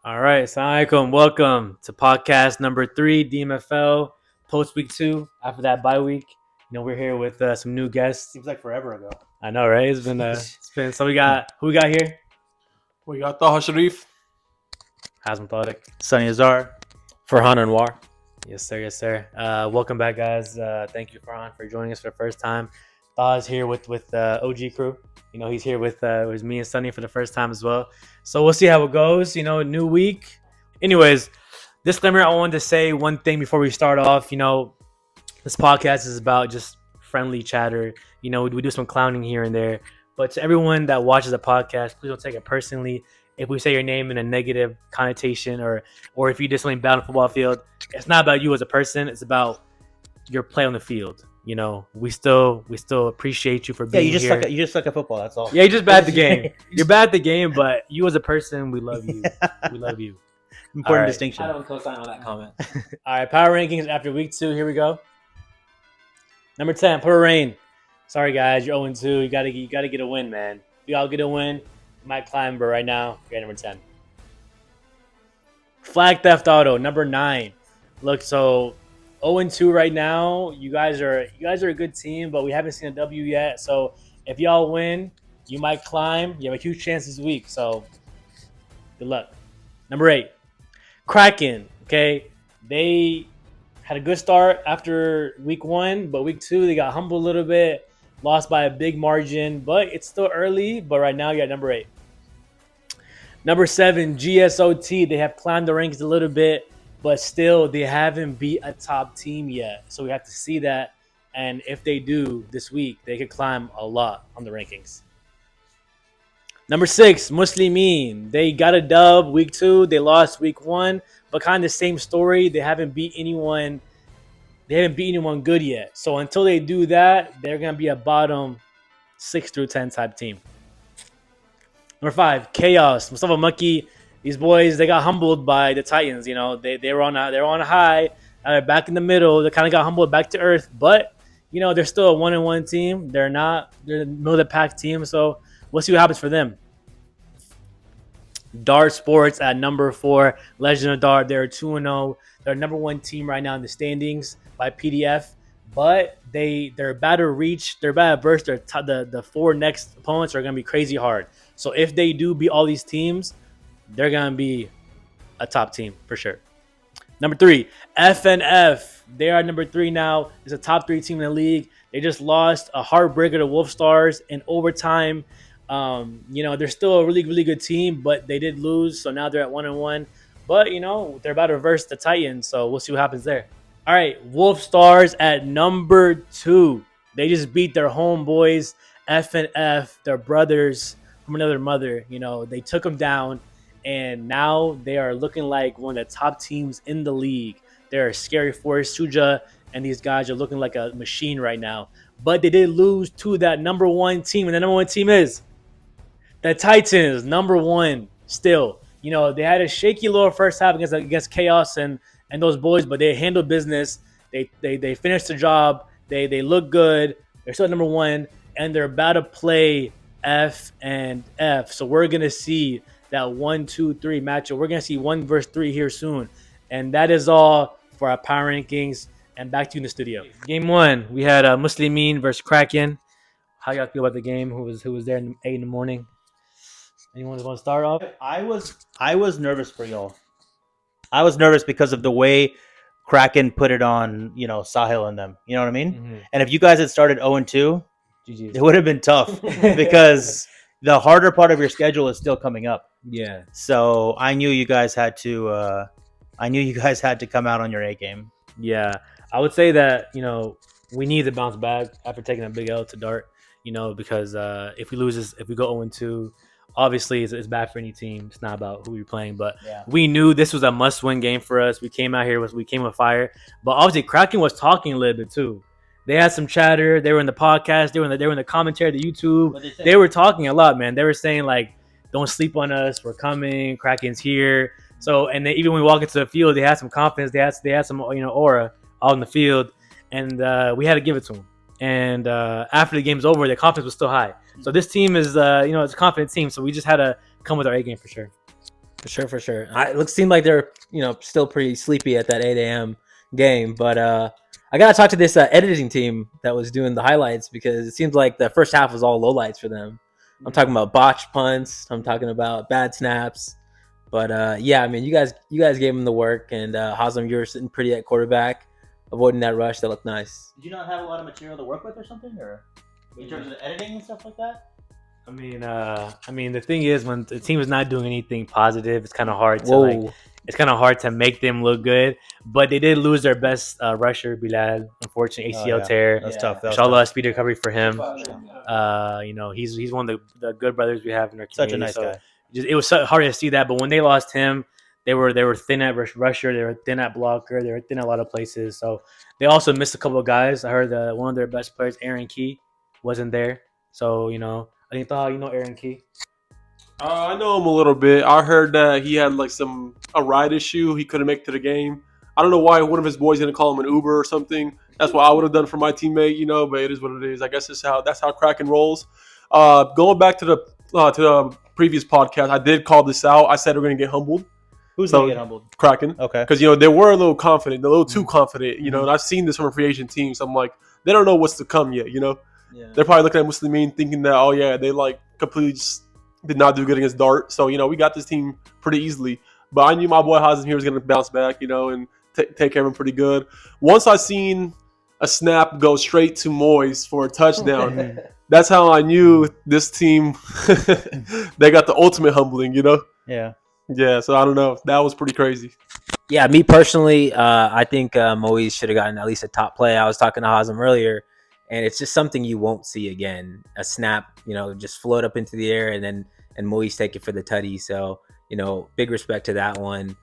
All right, assalamu alaikum. Welcome to podcast number 3, DMFL, post week 2. After that bye week, we're here with some new guests. Seems like forever ago. I know, right? It's been. So we got who we got here? We got Taha Sharif. Hazm Tariq. Sunny Azar. Farhan Anwar. Yes, sir. Yes, sir. Welcome back, guys. Thank you, Farhan, for joining us for the first time. Taha's here with OG crew. He's here with me and Sunny for the first time as well. So we'll see how it goes. New week. Anyways, disclaimer, I wanted to say one thing before we start off. This podcast is about just friendly chatter. We do some clowning here and there. But to everyone that watches the podcast, please don't take it personally. If we say your name in a negative connotation or if you did something bad on the football field, it's not about you as a person. It's about your play on the field. We still appreciate you for being here. You just suck at football. That's all. Yeah, you just bad at the game. You're bad at the game, but you as a person, we love you. We love you. Important right. distinction. I don't co-sign on that comment. All right, power rankings after week 2. Here we go. Number 10, Purple Rain. Sorry, guys, you're 0-2. You gotta get a win, man. If you all get a win, you might climb, but right now, you're at number 10. Flag Theft Auto, number 9. Look, so 0-2 right now. You guys are a good team, but we haven't seen a W yet. So if y'all win, you might climb. You have a huge chance this week. So good luck. Number 8, Kraken. Okay, they had a good start after week 1, but week 2 they got humbled a little bit, lost by a big margin. But it's still early. But right now you're at number 8. Number 7, GSOT. They have climbed the rankings a little bit, but still they haven't beat a top team yet. So we have to see that. And if they do this week, they could climb a lot on the rankings. Number 6, Muslimin. They got a dub week 2. They lost week 1, but kind of the same story. They haven't beat anyone. They haven't beat anyone good yet. So until they do that, they're gonna be a bottom 6 through 10 type team. Number 5, Chaos. Mustafa Maki. These boys, they got humbled by the Titans. They were on a high. Now they're back in the middle. They kind of got humbled back to earth. But they're still a 1-1 team. They're the middle of the pack team. So we'll see what happens for them. Dart Sports at number 4. Legend of Dart. They're 2-0. They're number 1 team right now in the standings by PDF. But they're about to reach. They're about to burst. The 4 next opponents are going to be crazy hard. So if they do beat all these teams, they're going to be a top team for sure. Number 3, FNF. They are number 3 now. It's a top 3 team in the league. They just lost a heartbreaker to Wolf Stars in overtime. They're still a really, really good team, but they did lose. So now they're at 1-1. But, they're about to reverse the Titans. So we'll see what happens there. All right, Wolf Stars at number 2. They just beat their homeboys, FNF, their brothers from another mother. They took them down. And now they are looking like one of the top teams in the league. They're a scary force. Shuja and these guys are looking like a machine right now. But they did lose to that number 1 team. And the number 1 team is the Titans, number 1 still. They had a shaky little first half against Chaos and those boys, but they handled business. They finished the job. They look good. They're still number 1. And they're about to play F and F. So we're going to see that 1, 2, 3 matchup. We're going to see 1 versus 3 here soon. And that is all for our power rankings. And back to you in the studio. Game 1, we had Muslimin versus Kraken. How y'all feel about the game? Who was there at 8 in the morning? Anyone want to start off? I was nervous for y'all. I was nervous because of the way Kraken put it on, Sahil and them. You know what I mean? Mm-hmm. And if you guys had started 0-2, GG's. it would have been tough because the harder part of your schedule is still coming up. Yeah. So I knew you guys had to. Come out on your A game. Yeah, I would say that we need to bounce back after taking a big L to Dart. Because if we lose this, if we go 0-2, obviously it's bad for any team. It's not about who you're playing, but we knew this was a must-win game for us. We came out here we came with fire, but obviously Kraken was talking a little bit too. They had some chatter. They were in the podcast. They were in the commentary, the YouTube. They were talking a lot, man. They were saying like, "Don't sleep on us. We're coming. Kraken's here." So, and even when we walk into the field, they had some confidence. They had some aura out in the field, and we had to give it to them. And after the game's over, their confidence was still high. So this team is, it's a confident team. So we just had to come with our A game for sure. For sure. It seemed like they're still pretty sleepy at that 8 a.m. game, but I gotta talk to this editing team that was doing the highlights because it seems like the first half was all lowlights for them. I'm talking about botched punts. I'm talking about bad snaps. But yeah, I mean, you guys gave him the work, and Hazem, you were sitting pretty at quarterback, avoiding that rush. That looked nice. Did you not have a lot of material to work with or something, or in terms of editing and stuff like that? I mean, the thing is, when the team is not doing anything positive, it's kind of hard to make them look good. But they did lose their best rusher, Bilal. Unfortunately, ACL tear. That's tough. Inshallah, speedy recovery for him. He's one of the good brothers we have in our community. Such a nice guy. It was so hard to see that. But when they lost him, they were thin at rusher. They were thin at blocker. They were thin at a lot of places. So they also missed a couple of guys. I heard that one of their best players, Aaron Key, wasn't there. So I think Aaron Key. I know him a little bit. I heard that he had like a ride issue. He couldn't make it to the game. I don't know why one of his boys didn't call him an Uber or something. That's what I would have done for my teammate, but it is what it is. I guess that's how Kraken rolls. Going back to the previous podcast, I did call this out. I said we're going to get humbled. Who's going to get humbled? Kraken. Okay. Because, they were a little confident, a little too confident, and I've seen this from a free agent team. So I'm like, they don't know what's to come yet, Yeah. They're probably looking at Muslimin thinking that, oh, yeah, they like completely just did not do good against Dart. So, we got this team pretty easily. But I knew my boy Hazem here was going to bounce back, and take care of him pretty good. Once I seen a snap go straight to Moyes for a touchdown, that's how I knew this team, they got the ultimate humbling, Yeah. Yeah, so I don't know. That was pretty crazy. Yeah, me personally, I think Moise should have gotten at least a top play. I was talking to Hazem earlier, and it's just something you won't see again. A snap, just float up into the air, and Moise take it for the tutty. So, big respect to that one.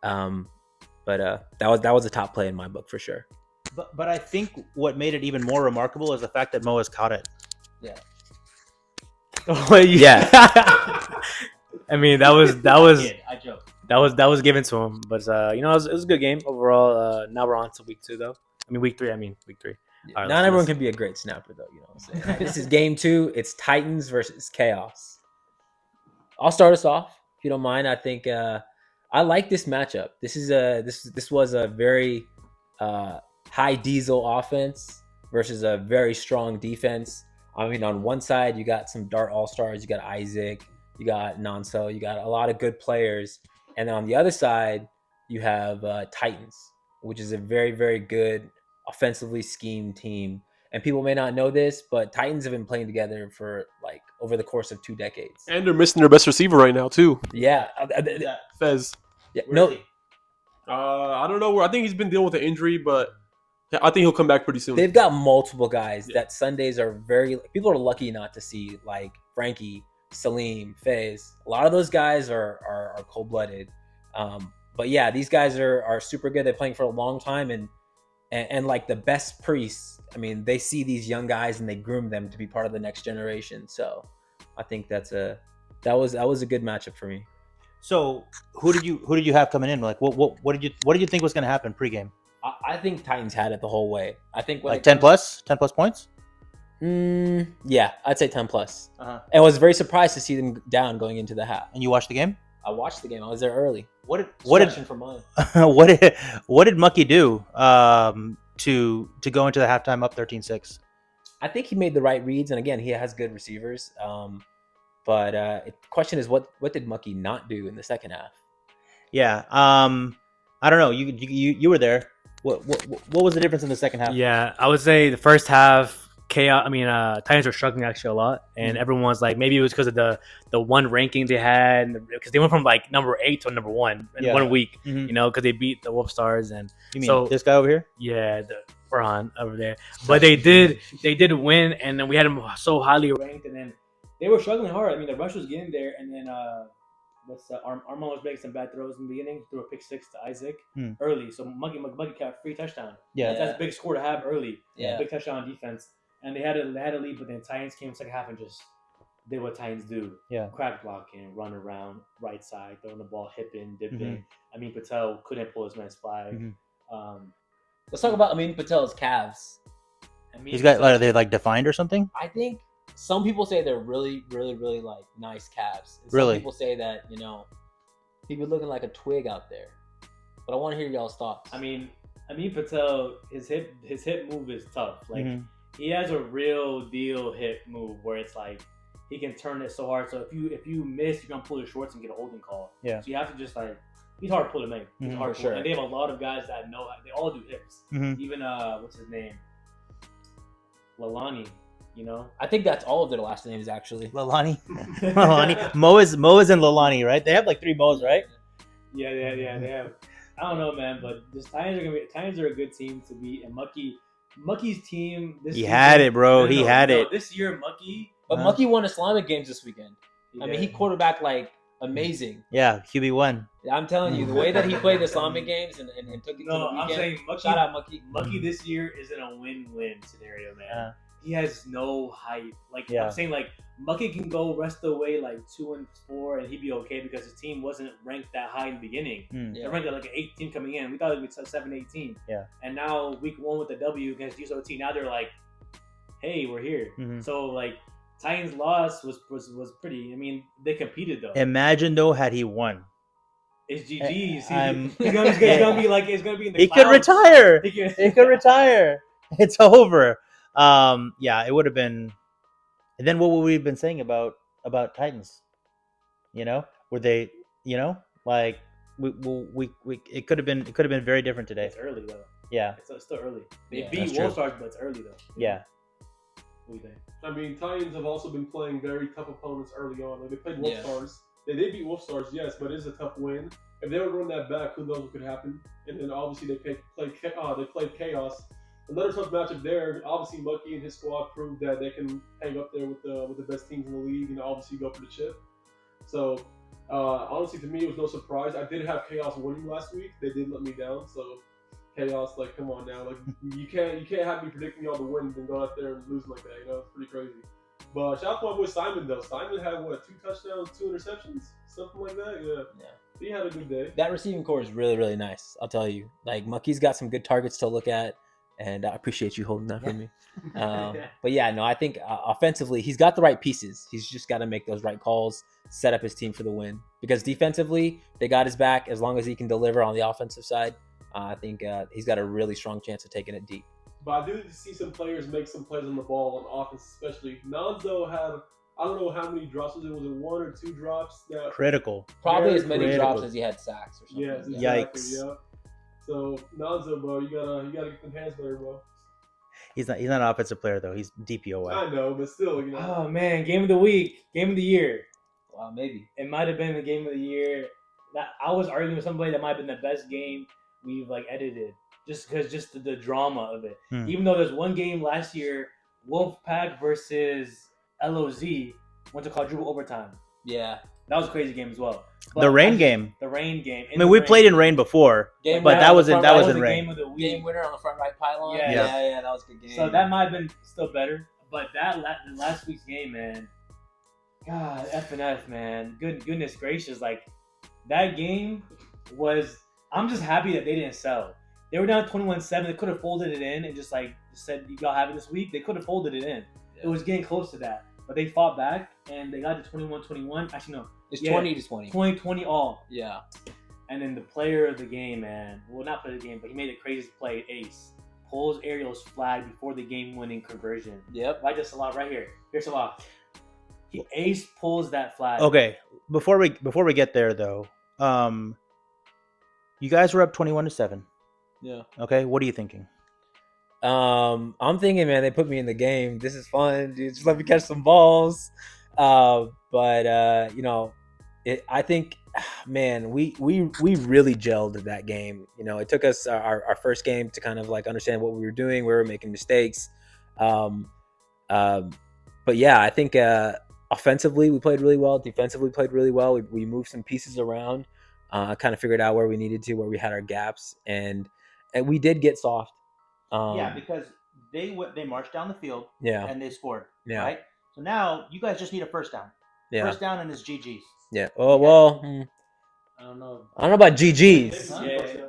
But that was a top play in my book for sure. But I think what made it even more remarkable is the fact that Moaz caught it. Yeah. Yeah. I mean, that was I joke. that was given to him, but it was a good game overall. Now we're on to week 2 though. Week 3. Week 3. Yeah, Right, not everyone can be a great snapper though. You know what I'm saying? This is game 2. It's Titans versus Chaos. I'll start us off if you don't mind. I think I like this matchup. This was a very high diesel offense versus a very strong defense. On one side you got some Dart all stars. You got Isaac. You got Nonso. You got a lot of good players. And then on the other side, you have Titans, which is a very, very good offensively schemed team. And people may not know this, but Titans have been playing together for like over the course of 2 decades. And they're missing their best receiver right now, too. Yeah. Fez. Yeah. No. I don't know where. I think he's been dealing with an injury, but I think he'll come back pretty soon. They've got multiple guys that Sundays are people are lucky not to see, like Frankie, Salim, Fez. A lot of those guys are cold-blooded. But yeah, these guys are super good. They're playing for a long time, and like the best priests, they see these young guys and they groom them to be part of the next generation. So I think that was a good matchup for me. So who did you have coming in? Like what did you think was going to happen pregame? I think Titans had it the whole way. I think like 10 plus points. Yeah, I'd say 10 plus. Uh-huh. And I was very surprised to see them down going into the half. And you watched the game? I watched the game. I was there early. What did Mucky do to go into the halftime up 13-6? I think he made the right reads, and again, he has good receivers. But the question is, what did Mucky not do in the second half? Yeah, I don't know. You were there. What was the difference in the second half? Yeah, I would say the first half, Titans were struggling actually a lot, and everyone's like, maybe it was because of the one ranking they had, because they went from like number 8 to number 1 in 1 week, because they beat the Wolf Stars. And you mean this guy over here? Yeah, the Farhan over there. But they did win, and then we had them so highly ranked, and then they were struggling hard. The rush was getting there, and then Armand was making some bad throws in the beginning. Threw a pick 6 to Isaac early, so Muggy got a free touchdown. That's a big score to have early. Yeah, big touchdown on defense, and they had a lead, but then Titans came second half and just did what Titans do. Yeah, crack blocking, run around right side, throwing the ball, hipping, dipping. Patel couldn't pull his man's flag. Let's talk about Patel's calves. He's got are they like defined or something? I think some people say they're really, really, really like nice calves. And really? Some people say that He be looking like a twig out there. But I want to hear y'all's thoughts. I mean, Patel, his hip move is tough. Like he has a real deal hip move where it's like he can turn it so hard. So if you miss, you're gonna pull your shorts and get a holding call. Yeah. So you have to just like he's hard to pull to make. He's hard to pull. sure. And they have a lot of guys that know they all do hips. Even what's his name? Lalani. You know, I think that's all of their last names actually. Lalani. Mo is and Lalani, right? They have like 3 Mo's, right? Yeah. They have. I don't know, man, but the Titans are a good team to beat, and Mucky's team. He had it, bro. He had it. This year, Mucky. But Mucky won Islamic games this weekend. I mean, he quarterbacked like amazing. Yeah, QB1. I'm telling you, the way that he played the Islamic games and took it to the weekend. I'm saying Mucky. Shout out Mucky. Mucky this year is in a win-win scenario, man. He has no hype. Like I'm saying, like Mucky can go rest of the way like 2-4, and he'd be okay because his team wasn't ranked that high in the beginning. They're ranked at like an 18 coming in. We thought it would be 7-18. Yeah. And now week 1 with the W against USOT. Now they're like, hey, we're here. So like Titans' loss was pretty. I mean, they competed though. Imagine though had he won. It's GG's. It's gonna be in the he clouds. Could retire. He could retire. It's over. Yeah, it would have been. And then what would we have been saying about Titans? You know, were they? You know, like we it could have been very different today. It's early though. Yeah, it's still early. They beat Wolfstars, but it's early though. Yeah. What do you think? I mean, Titans have also been playing very tough opponents early on. Like they played Wolfstars. They did beat Wolfstars, yes, but it is a tough win. If they would run that back, who knows what could happen? And then obviously they played Chaos. Another tough matchup there. Obviously, Mucky and his squad proved that they can hang up there with the best teams in the league and obviously go for the chip. So, honestly, to me, it was no surprise. I did have Chaos winning last week. They did let me down. So, Chaos, like, come on now, like you can't have me predicting y'all to win and then go out there and lose like that. You know, it's pretty crazy. But shout out to my boy Simon though. Simon had 2 touchdowns, 2 interceptions, something like that. Yeah. He had a good day. That receiving core is really, really nice. I'll tell you. Like Mucky's got some good targets to look at. And I appreciate you holding that for me. But yeah, no, I think offensively, he's got the right pieces. He's just got to make those right calls, set up his team for the win. Because defensively, they got his back as long as he can deliver on the offensive side. I think he's got a really strong chance of taking it deep. But I do see some players make some plays on the ball on offense, especially. Nonzo had, I don't know how many drops. Was it 1 or 2 drops? That critical. Probably as many drops as he had sacks or something. Yes, exactly. Yikes. Yeah. So Nonzo, bro, you gotta get them hands better, bro. He's not an offensive player though. He's DPOY. I know, but still, you know. Oh man, game of the week, game of the year. Wow, maybe it might have been the game of the year. That I was arguing with somebody that might have been the best game we've like edited, just the drama of it. Even though there's one game last year, Wolfpack versus LOZ went to quadruple overtime. Yeah. That was a crazy game as well. But the rain game. The rain game. I mean, we played in rain before, but that was in rain. Game of the week. Game winner on the front right pylon. Yeah, that was a good game. So that might have been still better, but last week's game, man. God, F and F, man. Goodness gracious, like that game was. I'm just happy that they didn't sell. They were down 21-7. They could have folded it in and just said, "You gotta have it this week." They could have folded it in. Yeah. It was getting close to that. But they fought back, and they got to 21-21. Actually, no. It's 20-20. 20-20 all. Yeah. And then the player of the game, man. Well, not player of the game, but he made the craziest play, Ace. Pulls Ariel's flag before the game-winning conversion. Yep. Right, just Salah right here. Here's Salah. Ace pulls that flag. Okay. Before we get there, though, you guys were up 21-7. Yeah. Okay. What are you thinking? I'm thinking, man, they put me in the game. This is fun, dude. Just let me catch some balls. But you know, I think, man, we really gelled at that game. You know, it took us our first game to kind of like understand what we were doing. We were making mistakes. But yeah, I think offensively we played really well. Defensively played really well. We moved some pieces around. Kind of figured out where we needed to, where we had our gaps, and we did get soft. Yeah, because they marched down the field, and they scored, right? So now you guys just need a first down. Yeah. First down and it's GG's. Yeah. Oh well. I don't know. I don't know about GG's. Huh? Yeah.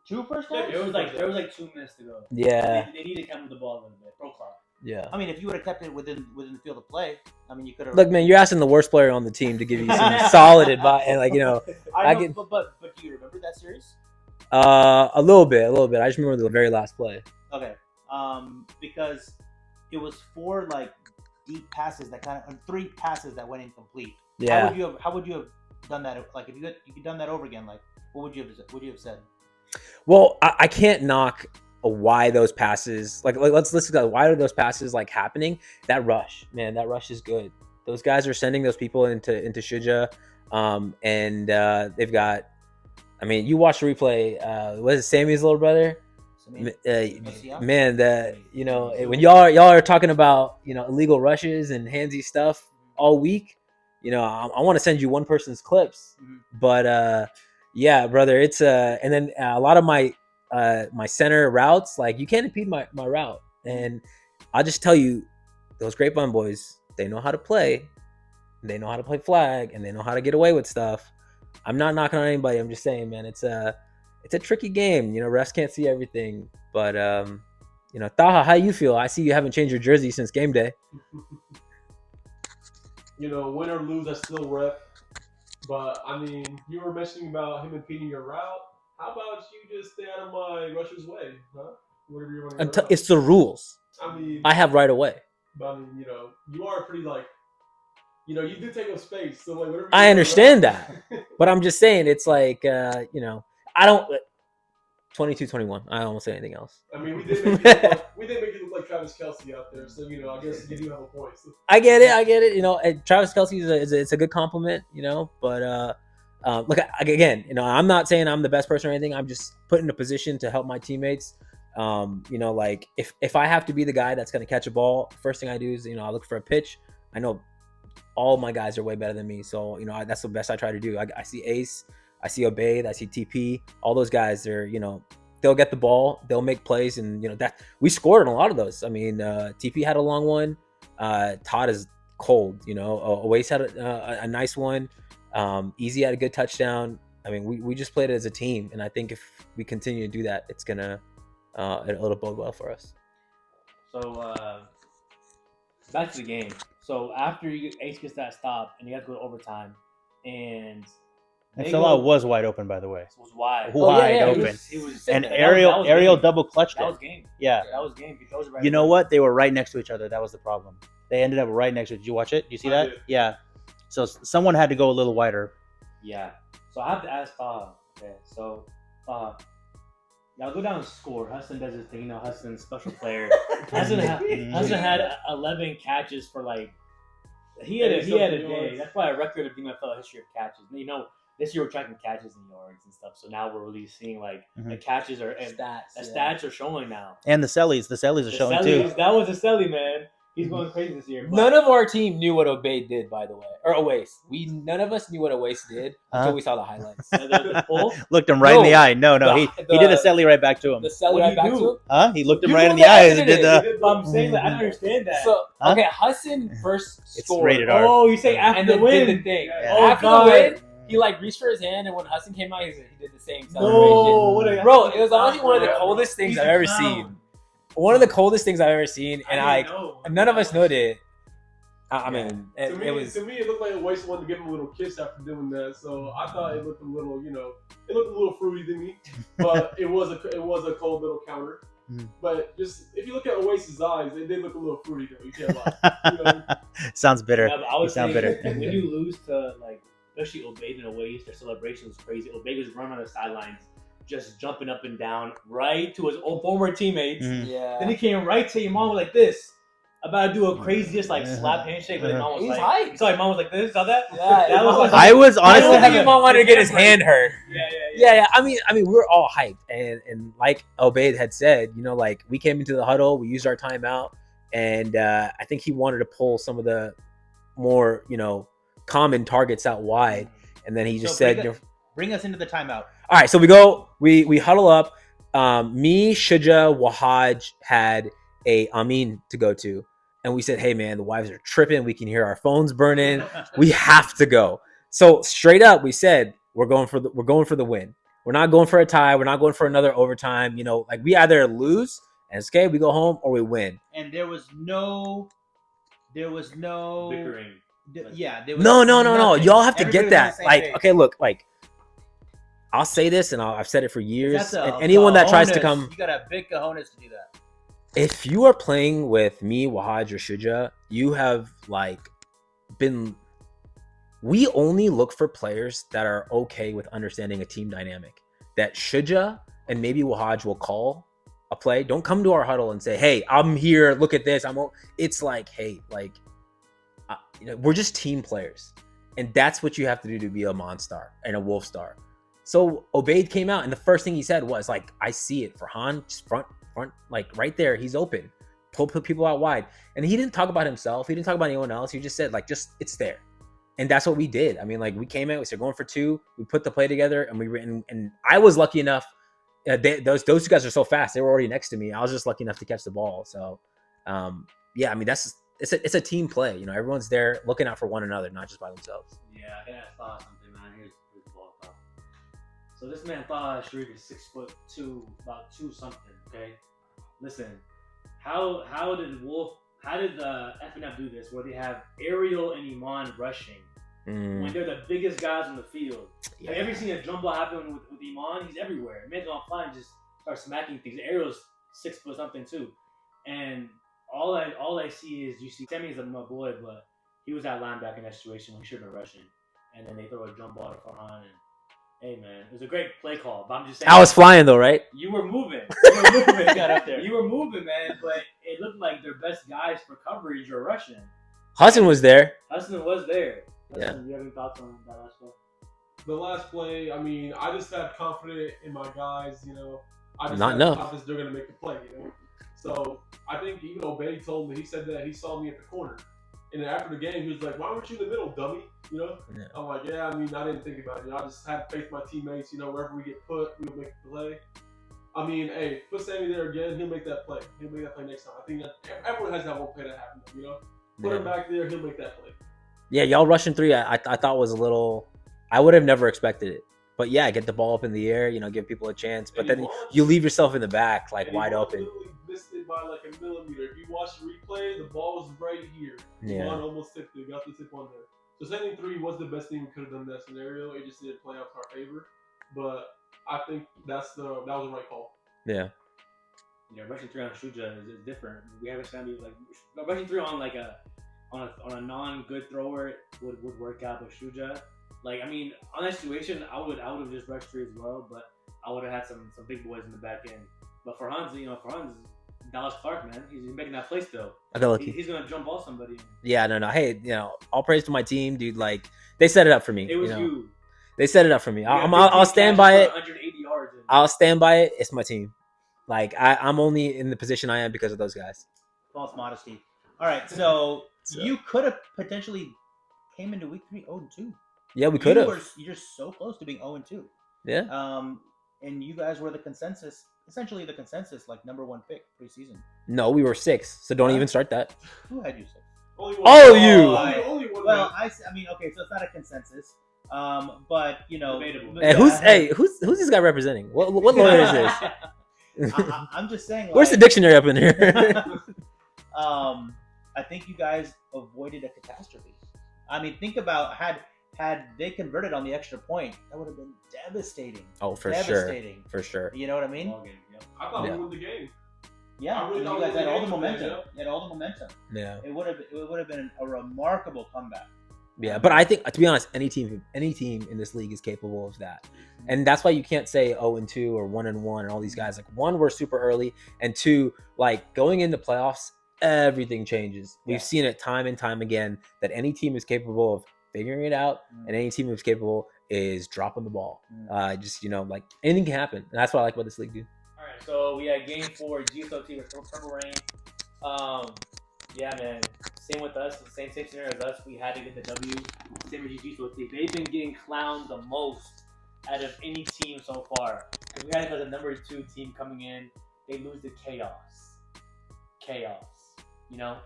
2 first downs. There was like 2 minutes to go. Yeah. They need to come with the ball a little bit. Pro clock. Yeah. I mean, if you would have kept it within the field of play, I mean, you could have. Look, man, you're asking the worst player on the team to give you some solid advice, and like I know, can, but do you remember that series? a little bit. I just remember the very last play. Okay, because it was 4 like deep passes that kind of 3 passes that went incomplete. Yeah. How would you have done that? Like if you could done that over again, like what would you have said? Well, I can't knock why those passes let's go. Why are those passes like happening? That rush, man, that rush is good. Those guys are sending those people into Shuja, and they've got. I mean, you watch the replay. Was it Sammy's little brother? Man, that when y'all are talking about illegal rushes and handsy stuff all week, I want to send you one person's clips, but yeah, brother, it's and then a lot of my center routes, like you can't impede my route, and I'll just tell you, those Grapevine boys, they know how to play flag, and they know how to get away with stuff. I'm not knocking on anybody. I'm just saying, man, it's a tricky game. Refs can't see everything. But Taha, how you feel? I see you haven't changed your jersey since game day. Win or lose, I still rep. But I mean, you were mentioning about him impeding your route. How about you just stay out of my rusher's way, huh? Whatever you're running. It's the rules. I mean, I have right away. But I mean, you are pretty like. You do take up space, so like whatever. I understand that, but I'm just saying it's like I don't 22-21. I don't say anything else. I mean, we did make it look like Travis Kelce out there, so I guess you do have a point. So. I get it. Travis Kelce is a good compliment, but look again, I'm not saying I'm the best person or anything. I'm just put in a position to help my teammates. Like if I have to be the guy that's going to catch a ball, first thing I do is I look for a pitch. I know all my guys are way better than me, so that's the best I try to do. I see Ace, I see Obaid, I see TP. All those guys, they're they'll get the ball, they'll make plays, and that we scored on a lot of those. I mean, TP had a long one. Todd is cold. Oace had a nice one. Easy had a good touchdown. I mean, we just played it as a team, and I think if we continue to do that, it's gonna it'll bode well for us. So back to the game. So after Ace gets that stop, and you have to go to overtime, and Salah was wide open, by the way. It was wide open. He was and Ariel double clutched it. That was game. Yeah, that was game. He throws it right. You know what? They were right next to each other. That was the problem. They ended up right next to. Did you watch it? Did you see that? Yeah. So someone had to go a little wider. Yeah. So I have to ask. Okay. So, y'all go down and score. Hudson does his thing. Hudson's special player. Hudson had 11 catches for like. He had a day. That's probably a record of DMFL history of catches. This year we're tracking catches and yards and stuff. So now we're really seeing like the catches are and stats are showing now. And the sellies are showing too. That was a selly, man. He's going crazy this year. None of our team knew what Obaid did, by the way, or Oace. None of us knew what Oace did until we saw the highlights. The pull? Looked him right in the eye. No, he did a selly right back to him. The selly right back to him? Huh? He looked him right in the eyes and did the. I'm saying that I don't understand that. So okay, Hudson first scored. Rated R. Oh, you say after the win? Did the thing. Yeah. After the win, he reached for his hand, and when Hudson came out, he did the same celebration. No, bro, it was honestly one of the coldest things I've ever seen. One of the coldest things I've ever seen, and none of us knew it. I mean, it was. To me, it looked like a waste wanted to give him a little kiss after doing that. So I thought it looked a little, it looked a little fruity to me. But it was a cold little counter. But just if you look at Oasis' eyes, they look a little fruity though. You can't lie. Sounds bitter. Yeah, I would sound bitter. When you lose to especially Obaid and Oasis, their celebration was crazy. Obaid was running on the sidelines, just jumping up and down, right to his old former teammates. Yeah. Then he came right to your mom like this. About to do a crazy just slap handshake, but his mom was He's like, hyped. "So your mom was like this, saw that? Yeah, that was like, I was honestly. I don't think his mom wanted to get his hand hurt. Yeah. I mean, we're all hyped, and like Obaid had said, we came into the huddle, we used our timeout, and I think he wanted to pull some of the more common targets out wide, and then he just said, "Bring us into the timeout." All right, so we huddle up. Me, Shuja, Wahaj had a Amin to go to. And we said, hey, man, the wives are tripping. We can hear our phones burning. We have to go. So straight up, we said, we're going for the win. We're not going for a tie. We're not going for another overtime. We either lose And it's okay, we go home or we win. And there was no Bickering. Yeah, there was No. nothing. Y'all have to Everybody get was on the that. same Like, page. okay, look, like I'll say this, and I've said it for years. That's And anyone that tries to cojones. come, You gotta big cojones to do that. if you are playing with me, Wahaj, or Shuja, you have like been. We only look for players that are okay with understanding a team dynamic. That Shuja and maybe Wahaj will call a play. Don't come to our huddle and say, "Hey, I'm here. Look at this." It's like, hey, like, we're just team players, and that's what you have to do to be a Monstar and a Wolf Star. So Obaid came out, and the first thing he said was like, "I see it for Han, just front, like right there. He's open. Put people out wide." And he didn't talk about himself. He didn't talk about anyone else. He just said like, just it's there. And that's what we did. I mean, like we came in, we said going for 2. We put the play together, and and I was lucky enough. Those 2 guys are so fast. They were already next to me. I was just lucky enough to catch the ball. So, yeah, I mean it's a team play. You know, everyone's there looking out for one another, not just by themselves. Yeah, I gotta thought something, man. Here's the ball top. So this man thought Sharik is 6'2", about 2 something. Okay, listen, how did the FNF do this? Where they have Ariel and Iman rushing when they're the biggest guys on the field. Yeah. Have you ever seen a jump ball happen with Iman? He's everywhere. Man's on fly and just starts smacking things. Ariel's 6 foot something too, and all I see is you see Sammy's my boy, but he was at linebacker in that situation when he should have been rushing, and then they throw a jump ball to Farhan. And hey man, it was a great play call. But I'm just saying, I was flying though, right? You were moving. You were moving. You got up there. You were moving, man. But it looked like their best guys for coverage were rushing. Hudson was there. Hudson was there. Yeah. You have any thoughts on that last play? The last play, I mean, I just got confident in my guys, you know. I just Not had enough. confidence they're going to make the play, you know. So I think even Obey told me, he said that he saw me at the corner. And then after the game, he was like, "Why weren't you in the middle, dummy?" You know? Yeah. I'm like, yeah, I mean, I didn't think about it. You know, I just had faith in my teammates. You know, wherever we get put, we'll make the play. I mean, hey, put Sammy there again, he'll make that play. He'll make that play next time. I think that everyone has that one play that happened, you know? Put him back there, he'll make that play. Yeah, y'all rushing 3, I thought was a little. I would have never expected it. But yeah, get the ball up in the air, you know, give people a chance. But then you leave yourself in the back, like wide open. Literally missed it by like a millimeter. If you watch the replay, the ball was right here. Yeah. One almost tipped it, got the tip on there. So sending 3 was the best thing we could have done in that scenario. It just didn't play out to our favor. But I think that was the right call. Yeah. Yeah, rushing 3 on Shuja is different. We haven't seen like rushing 3 on like on a non-good thrower would work out, but Shuja, like I mean, on that situation, I would have just rushed 3 as well, but I would have had some big boys in the back end. But for Hans, Dallas Clark, man, he's making that play still. I got lucky. He's gonna jump ball somebody. Yeah, no. Hey, you know, all praise to my team, dude. Like they set it up for me. It was you. Know? you. They set it up for me. I'll stand by it. 180 yards. I'll stand by it. It's my team. Like I'm only in the position I am because of those guys. False modesty. All right, so you could have potentially came into week 3 0-2. Yeah, we could have. You're so close to being 0-2. Yeah. And you guys were the consensus, essentially the consensus, like number 1 pick preseason. No, we were 6. So don't even start that. Who had you 6? Only one. Oh, you. Only one. Well, I mean, okay, so it's not a consensus. But you know, debatable. Hey, who's this guy representing? What lawyer is this? I'm just saying. Like, Where's the dictionary up in here? I think you guys avoided a catastrophe. I mean, think about had they converted on the extra point, that would have been devastating. Oh, for devastating. sure. For sure. You know what I mean? Ball game, yep. I thought we won the game. Yeah, really you thought guys we had all the were momentum. gonna You had all the momentum. Yeah. It would have been a remarkable comeback. Yeah, but I think, to be honest, any team in this league is capable of that, and that's why you can't say 0-2 or 1-1 and all these guys. Like 1, we're super early, and 2, like going into playoffs, everything changes. We've seen it time and time again that any team is capable of figuring it out, and any team is capable is dropping the ball. Just like anything can happen, and that's what I like about this league, dude. All right, so we had game 4, GSOT with Purple Rain. Yeah, man. Same with us. Same scenario as us. We had to get the W. Same as GSOT. They've been getting clowned the most out of any team so far. Because we had it as a number 2 team coming in. They lose to Chaos. You know?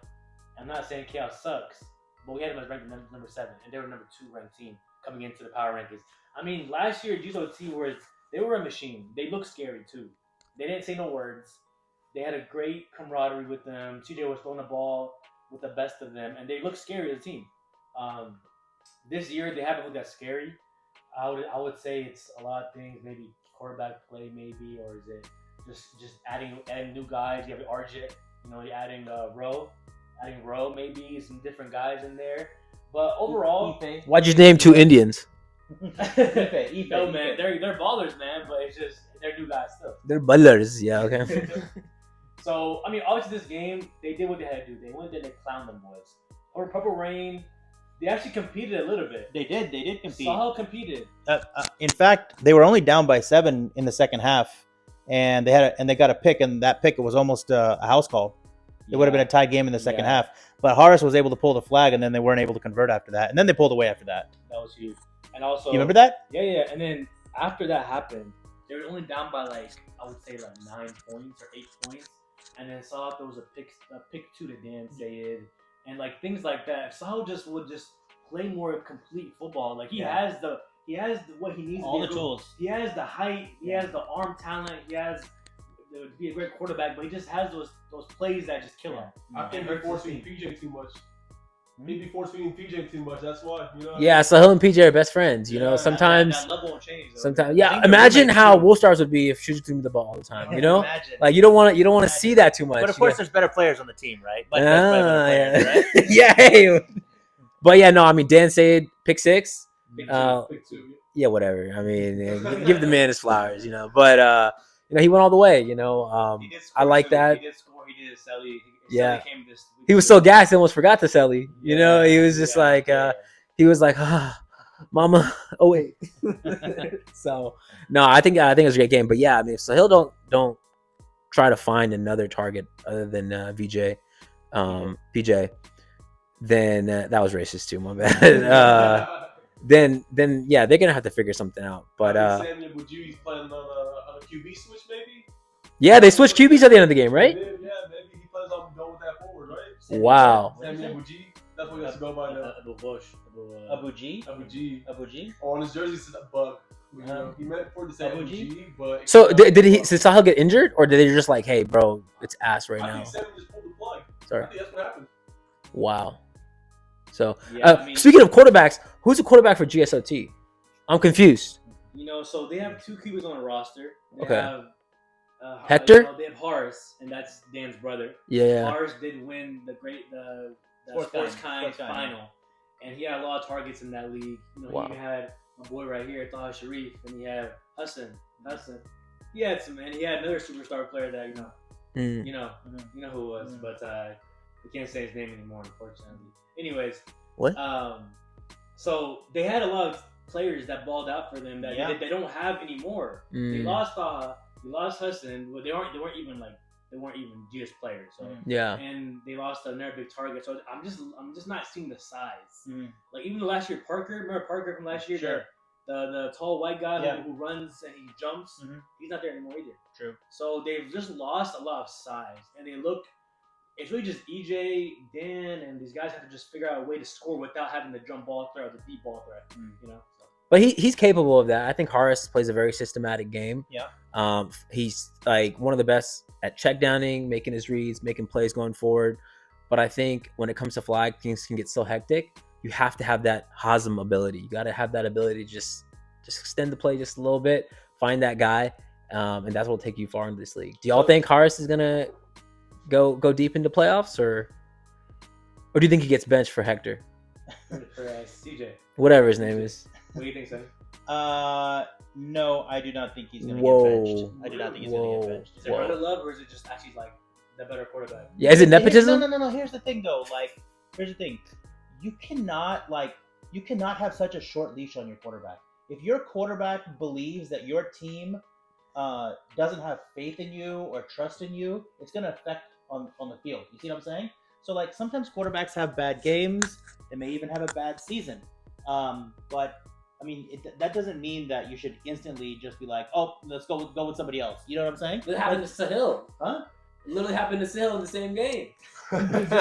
I'm not saying Chaos sucks, but we had them as ranked number 7, and they were number 2 ranked team coming into the power rankings. I mean, last year GSOT they were a machine. They looked scary too. They didn't say no words. They had a great camaraderie with them. CJ was throwing the ball with the best of them, and they looked scary as a team. This year they haven't looked that scary. I would say it's a lot of things. Maybe quarterback play, maybe, or is it just adding new guys? You have RJ, you're adding Rowe, maybe some different guys in there. But overall, Why'd you name two Indians? no man, they're ballers, man. But it's just they're new guys still. They're ballers. Yeah, okay. So I mean, obviously this game they did what they had to do. They went there and they clowned them boys. Over Purple Rain, they actually competed a little bit. They did compete. Sahel competed. In fact, they were only down by 7 in the second half, and they got a pick, and that pick was almost a house call. It would have been a tie game in the second half, but Horace was able to pull the flag, and then they weren't able to convert after that, and then they pulled away after that. That was huge. And also, you remember that? Yeah. And then after that happened, they were only down by I would say 9 points or 8 points, and then saw there was a pick 2 to Dan Sayed, and things like that. If Sahel would just play more complete football, he has what he needs. All the tools. He has the height. He has the arm talent. He has to be a great quarterback, but he just has those plays that just kill him. I think they're forcing PJ too much. Maybe force-feeding PJ too much. That's why. Yeah, Sahil and PJ are best friends. Sometimes. That level will change. Sometimes, yeah. Imagine how Wolf Stars would be if Shuji threw me the ball all the time. You don't want to see that too much. But of course, there's better players on the team, right? Yeah. Right? Yeah. Hey. But yeah, no. I mean, Dan Sayed pick 6. Pick two. Yeah, whatever. I mean, give the man his flowers. But he went all the way. I like that. He did score. He did Selly. Yeah. Selly came this week. He was so gassed, he almost forgot to Selly. He was just he was like, Mama. Oh wait. So no, I think it was a great game. But yeah, I mean, if Sahil don't try to find another target other than PJ, then that was racist too. My bad. Then yeah, they're gonna have to figure something out. But Samuel Bujui's playing on a QB switch, maybe. Yeah, they switched QBs at the end of the game, right? Yeah, maybe he plans on going with that forward, right? Wow. Samuel Bujuis. That's what he has to go by now. Abuji? Or on his jersey, it says Bug. He meant for the say Abuji, but So did Sahil get injured, or did they just hey, bro, it's ass right I now? think Samuel just pulled the plug. Sorry. I think that's what happened. Wow. So Yeah, speaking of quarterbacks, who's the quarterback for GSOT? I'm confused. So they have 2 QBs on the roster. They Okay. have Hector? They have Horace, and that's Dan's brother. Yeah. Horace did win the Sports Kind final, and he had a lot of targets in that league. Wow. He even had my boy right here, Taha Sharif, and he had Hassan. He had some, and he had another superstar player that you know who it was, but we can't say his name anymore, unfortunately. Anyways, What? So they had a lot of players that balled out for them that they don't have anymore. They lost Taha, they lost Hassan, but they weren't even GS players. So Yeah. and they lost another big target. So I'm just not seeing the size. Even the last year, remember Parker from last year? Sure. The tall white guy who runs and he jumps. He's not there anymore either. True. So they've just lost a lot of size, and they look. It's really just EJ, Dan, and these guys have to just figure out a way to score without having the jump ball threat or the deep ball threat. So. But he's capable of that. I think Horace plays a very systematic game. Yeah. He's one of the best at check downing, making his reads, making plays going forward. But I think when it comes to flag, things can get so hectic. You have to have that Hazem ability. You got to have that ability to just extend the play just a little bit, find that guy, and that's what will take you far in this league. Do y'all think Horace is gonna go deep into playoffs, or do you think he gets benched for Hector? For CJ. Whatever his name is. What do you think, Sonny? No, I do not think he's going to get benched. I do not think he's going to get benched. Is it brother love, or is it just actually the better quarterback? Yeah, is it nepotism? No. Here's the thing, though. Here's the thing. You cannot have such a short leash on your quarterback. If your quarterback believes that your team doesn't have faith in you or trust in you, it's going to affect on the field. You see what I'm saying? So sometimes quarterbacks have bad games. They may even have a bad season. But I mean, that doesn't mean that you should instantly just be like, oh, let's go with somebody else. You know what I'm saying? What happened to Sahil? Huh? It literally happened to Sale in the same game. That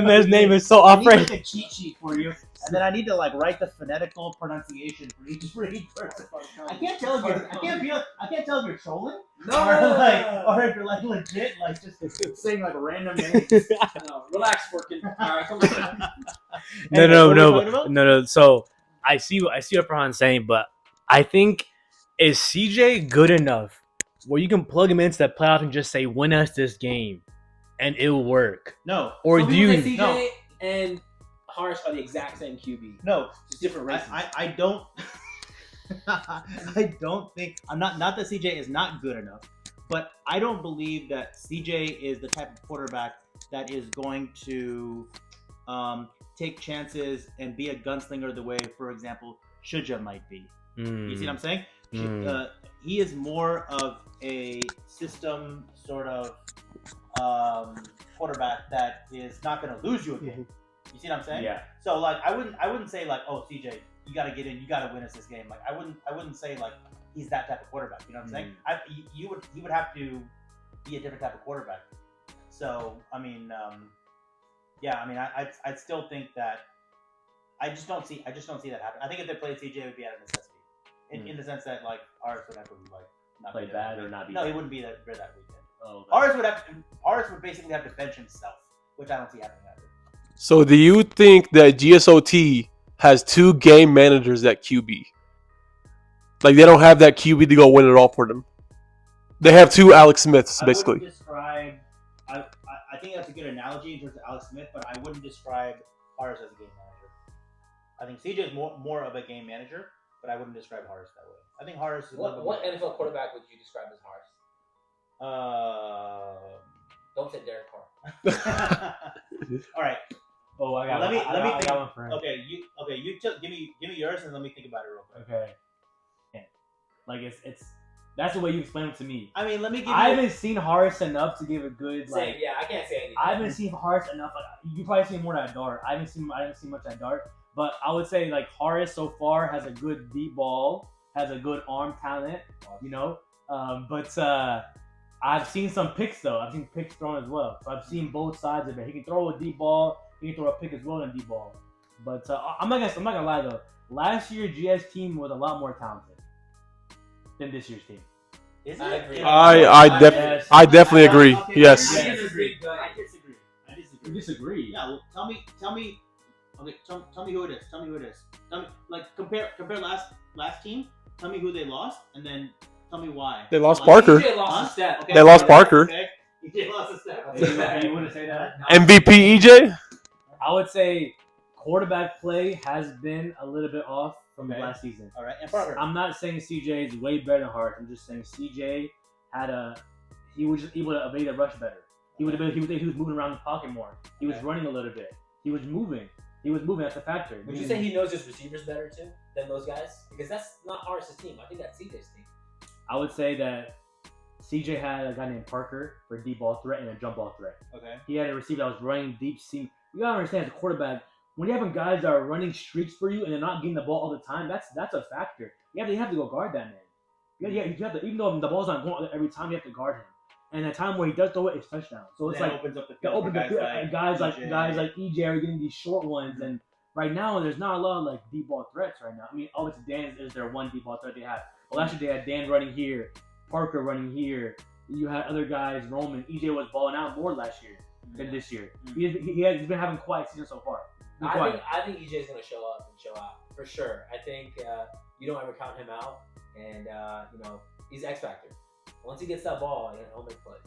man's name is so I need afraid. like a cheat sheet for you, and then I need to like write the phonetical pronunciation for each person. I can't tell if you're trolling, or if you're like legit, like just saying like random names. No, relax, working. All right, come on. No. So I see what Farhan's saying, but I think is CJ good enough where you can plug him into the playoff and just say, "Win us this game," and it'll work. No. Or Some do people you? say CJ and Harsh are the exact same QB. No, Just different races. I don't. I don't think I'm not that CJ is not good enough, but I don't believe that CJ is the type of quarterback that is going to take chances and be a gunslinger the way, for example, Shuja might be. You see what I'm saying? He is more of a system sort of quarterback that is not going to lose you a game. You see what I'm saying? Yeah. So like I wouldn't say like, oh CJ, you got to get in, you got to win us this game. Like I wouldn't say like he's that type of quarterback. You know what I'm saying? He would have to be a different type of quarterback. So I mean, I still think that I just don't see that happen. I think if they played CJ, it would be out of necessity. In the sense that like Horace would have to like not Play bad or not be no, bad. he wouldn't be there that weekend. Oh, Horace would basically have to bench himself, which I don't see happening either. So do you think that GSOT has two game managers at QB? Like they don't have that QB to go win it all for them. They have two Alex Smiths basically. I wouldn't describe. I think that's a good analogy in terms of Alex Smith, but I wouldn't describe Horace as a game manager. I think CJ is more of a game manager, but I wouldn't describe Horace that way. I think Horace is What NFL quarterback would you describe as Harsh? Don't say Derek Carr. All right. Oh, I got. Let me I think. got one for him. Okay, you give me yours and let me think about it real quick. Okay. Like it's that's the way you explain it to me. I mean, let me give you. I haven't seen Horace enough to give a good like. Same, yeah, I can't say anything. I haven't seen Horace enough. Like, you probably seen more at Dart. I haven't seen much at Dart, but I would say like Horace so far has a good deep ball, has a good arm talent, you know. But I've seen some picks though. I've seen picks thrown as well. So I've seen both sides of it. He can throw a deep ball. He can throw a pick as well in deep ball. But I'm not gonna lie though. Last year GS team was a lot more talented than this year's team. Is it? I agree. I definitely agree. Okay, Yes. I disagree. You disagree? Yeah. Well, tell me. Okay, tell me who it is. Tell me like compare last team. Tell me who they lost, and then tell me why. They lost Like, Parker. CJ lost a step. Okay, They lost Parker. Okay. EJ lost a step. You wouldn't say that? MVP EJ? I would say quarterback play has been a little bit off from last season. All right, and Parker. I'm not saying CJ is way better than Hart. I'm just saying CJ he was just able to evade the rush better. He was moving around the pocket more. He was running a little bit. He was moving. That's a factor. Would you say he knows his receivers better too than those guys? Because that's not Harris's team. I think that's CJ's team. I would say that CJ had a guy named Parker for a deep ball threat and a jump ball threat. Okay. He had a receiver that was running deep seam. You gotta understand, as a quarterback, when you have guys that are running streaks for you and they're not getting the ball all the time, that's a factor. You have to go guard that man. You have to, even though the ball's not going every time, you have to guard him. And the time where he does throw it, it's touchdown. So it's like opens up the that field opens for the field. Guys like EJ are getting these short ones, and right now there's not a lot of like deep ball threats right now. I mean, obviously Dan is their one deep ball threat they have. Well, last year they had Dan running here, Parker running here. You had other guys, Roman. EJ was balling out more last year than this year. He's been having a quiet season so far. I think EJ is going to show up and show out for sure. I think you don't ever count him out, and he's X factor. Once he gets that ball, he'll make plays.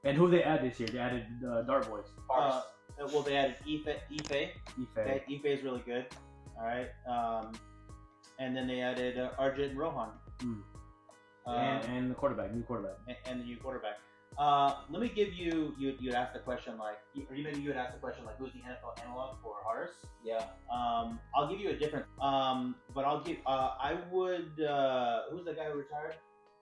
And who they add this year? They added Dart Boys. Well, they added Ife. Okay, Ife is really good. All right. And then they added Arjit and Rohan. And the quarterback, new quarterback. And the new quarterback. Let me give you. You'd ask the question like, or maybe you would ask the question like, who's the NFL analog for Harris? Yeah. I'll give you a different. But I'll give. I would. Who's the guy who retired?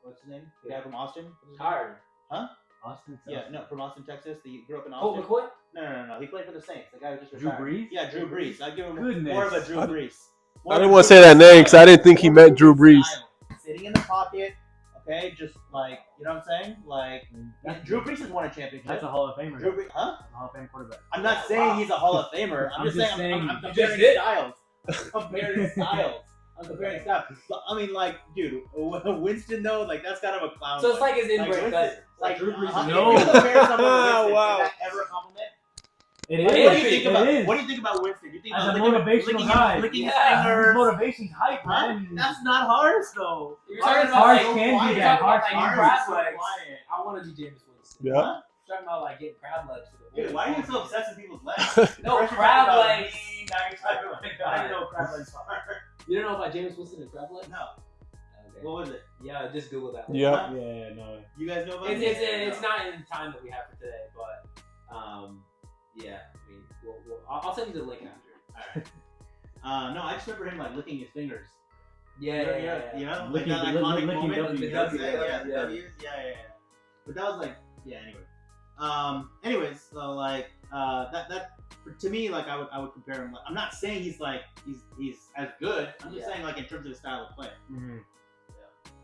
What's his name? The guy from Austin. Tired. Huh? Austin. Yeah, no, from Austin, Texas. He grew up in Austin. Colt McCoy? No. He played for the Saints. The guy who just Drew retired. Brees? Yeah, Drew Brees. I give him more of a Drew Brees. I didn't want to say that name because I didn't think he meant Drew Brees. Sitting in the pocket. Okay, just like you know what I'm saying. Like Drew Brees has won a championship. That's a Hall of Famer. Drew Brees, huh? Hall of Fame quarterback. I'm not saying he's a Hall of Famer. I'm just saying I'm comparing styles. Comparing styles. I'm comparing styles. But I mean, like, dude, Winston though, like that's kind of a clown. So it's like his inbred Winston, cousin. like Drew Brees. No. If you compare someone to Winston, Wow. is that ever a compliment? It What is. do you think It about? is. What do you think about Winston? You think As about a motivational guy. licking his Yeah. fingers? Motivation's hype, Huh? man. That's not harsh though. You're talking about Harsh like, can you're be talking that. about Harsh like can crab be. legs. Quiet. I want to be James Winston. Yeah. Huh? You're talking about like getting crab legs for the Dude, why are you so obsessed with people's legs? No, First you're crab talking about legs. me, Now you're talking about I don't know what crab legs are. You don't know about James Winston and crab legs? No. Okay. What was it? Yeah, just Google that. Yeah. Yeah, no. You guys know about It's, it? it's not in time that we have for today, but yeah. I mean, I'll send you the link after. Alright. No, I just remember him like licking his fingers. Yeah. You know, Licking- like that iconic licking moment. W's. The W's, Yeah. the W's. Yeah. But that was like, yeah. Anyway. Anyways, so like, that to me, like, I would compare him. Like, I'm not saying he's like he's as good. I'm just saying like in terms of his style of play. Mm-hmm.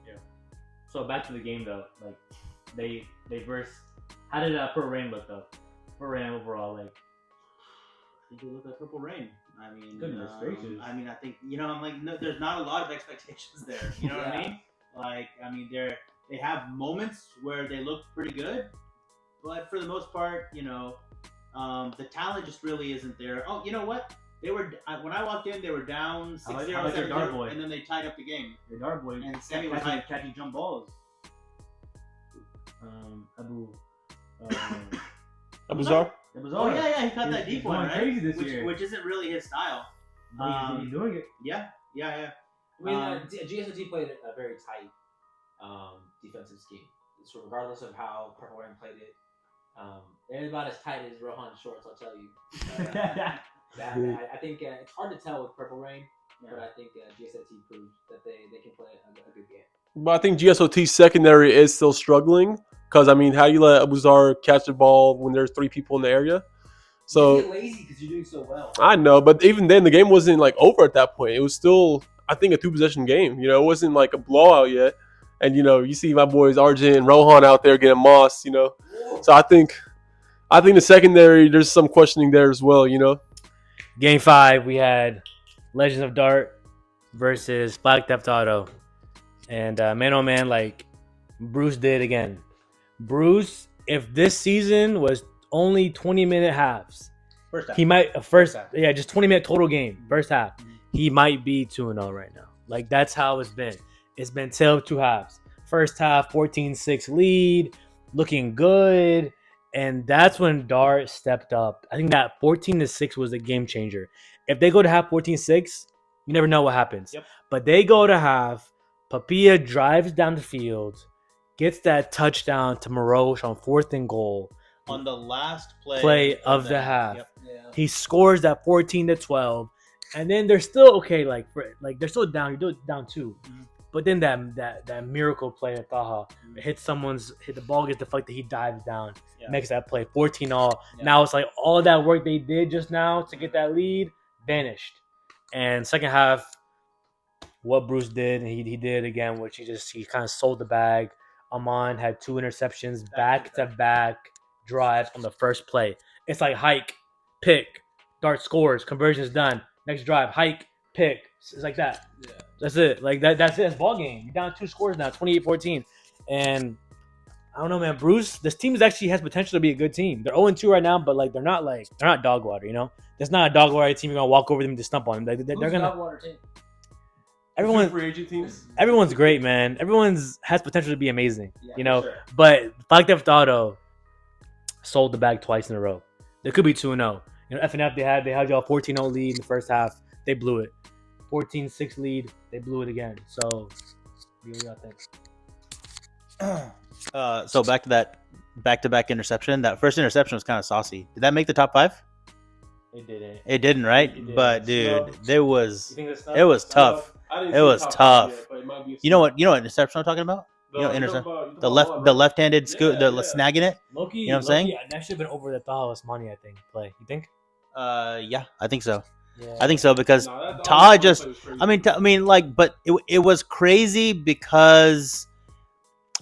Yeah. So back to the game though, like they versed. How did Purple Rain look though? Purple Rain overall, like. I think they look like Purple Rain. I mean, Goodness gracious. I mean, I think I'm like, no, there's not a lot of expectations there. You know what I mean? Like, I mean, they have moments where they look pretty good, but for the most part, the talent just really isn't there. Oh, you know what? They were when I walked in, they were down 6-0, I like their dart 7-0, boy. and then they tied up the game. The dart boy And Sammy was like, catching jump balls. Abu. Abuzar? It was oh yeah, he caught that He's deep one, going right? crazy this year. Which isn't really his style. He's doing it. Yeah. I mean, GSOT played a very tight defensive scheme. So regardless of how Purple Rain played it, they're about as tight as Rohan's shorts, I'll tell you. I think it's hard to tell with Purple Rain, but I think GSOT proved that they can play a good game. But I think GSOT's secondary is still struggling because, I mean, how do you let Abuzar catch the ball when there's 3 people in the area? So You get lazy because you're doing so well. I know, but even then, the game wasn't like over at that point. It was still, I think, a 2-possession game. It wasn't like a blowout yet. And you see my boys Arjun and Rohan out there getting mossed. So I think the secondary, there's some questioning there as well. Game 5, we had Legends of Dart versus Black Theft Auto. And man, oh man, like Bruce did again. Bruce, if this season was only 20-minute halves, First half. he might just 20-minute total game, first half. Mhm. He might be 2-0 right now. Like that's how it's been. It's been tale of 2 halves. First half, 14-6 lead, looking good. And that's when Dart stepped up. I think that 14-6 was the game changer. If they go to half 14-6, you never know what happens. Yep. But they go to half. Papilla drives down the field, gets that touchdown to Morosh on 4th and goal. On the last Play of the half. Yep. Yeah. He scores that 14-12. And then they're still okay, like they're still down. You're down 2. Mhm. But then that miracle play at Taha hit the ball gets deflected, he dives down, makes that play 14-all. Yeah. Now it's like all of that work they did just now to get that lead vanished. And second half, what Bruce did, and he did again, which he kind of sold the bag. Amon had 2 interceptions, back-to-back drives on the first play. It's like hike, pick, Dart scores, conversion's done. Next drive, hike, pick. It's like that. Yeah. That's it. Like that's it. It's ball game. You're down 2 scores now, 28-14. And I don't know, man. Bruce, this team actually has potential to be a good team. They're 0-2 right now, but like they're not dog water. There's not a dog water team. You're gonna walk over them to stump on them. They're Who's gonna. dog water team? Everyone, free agent teams. everyone's great, man. Everyone's has potential to be amazing. Yeah, for sure. But Black Theft Auto sold the bag twice in a row. They could be 2-0. FNF they had y'all 14-0 lead in the first half. They blew it. 14-6 lead. They blew it again. So, what do y'all think? So back to that back-to-back interception. That first interception was kind of saucy. Did that make the top 5? It didn't. It didn't, right? It didn't. But dude, No. there was You think it's it was tough. It was tough. You know what interception I'm talking about? The left-handed scoot, snagging it. Loki, You know what I'm saying? Yeah, that should have been over the Taha's money, I think. Play. You think? Yeah, I think so. Yeah. I think so because Taha just. I mean, but it was crazy because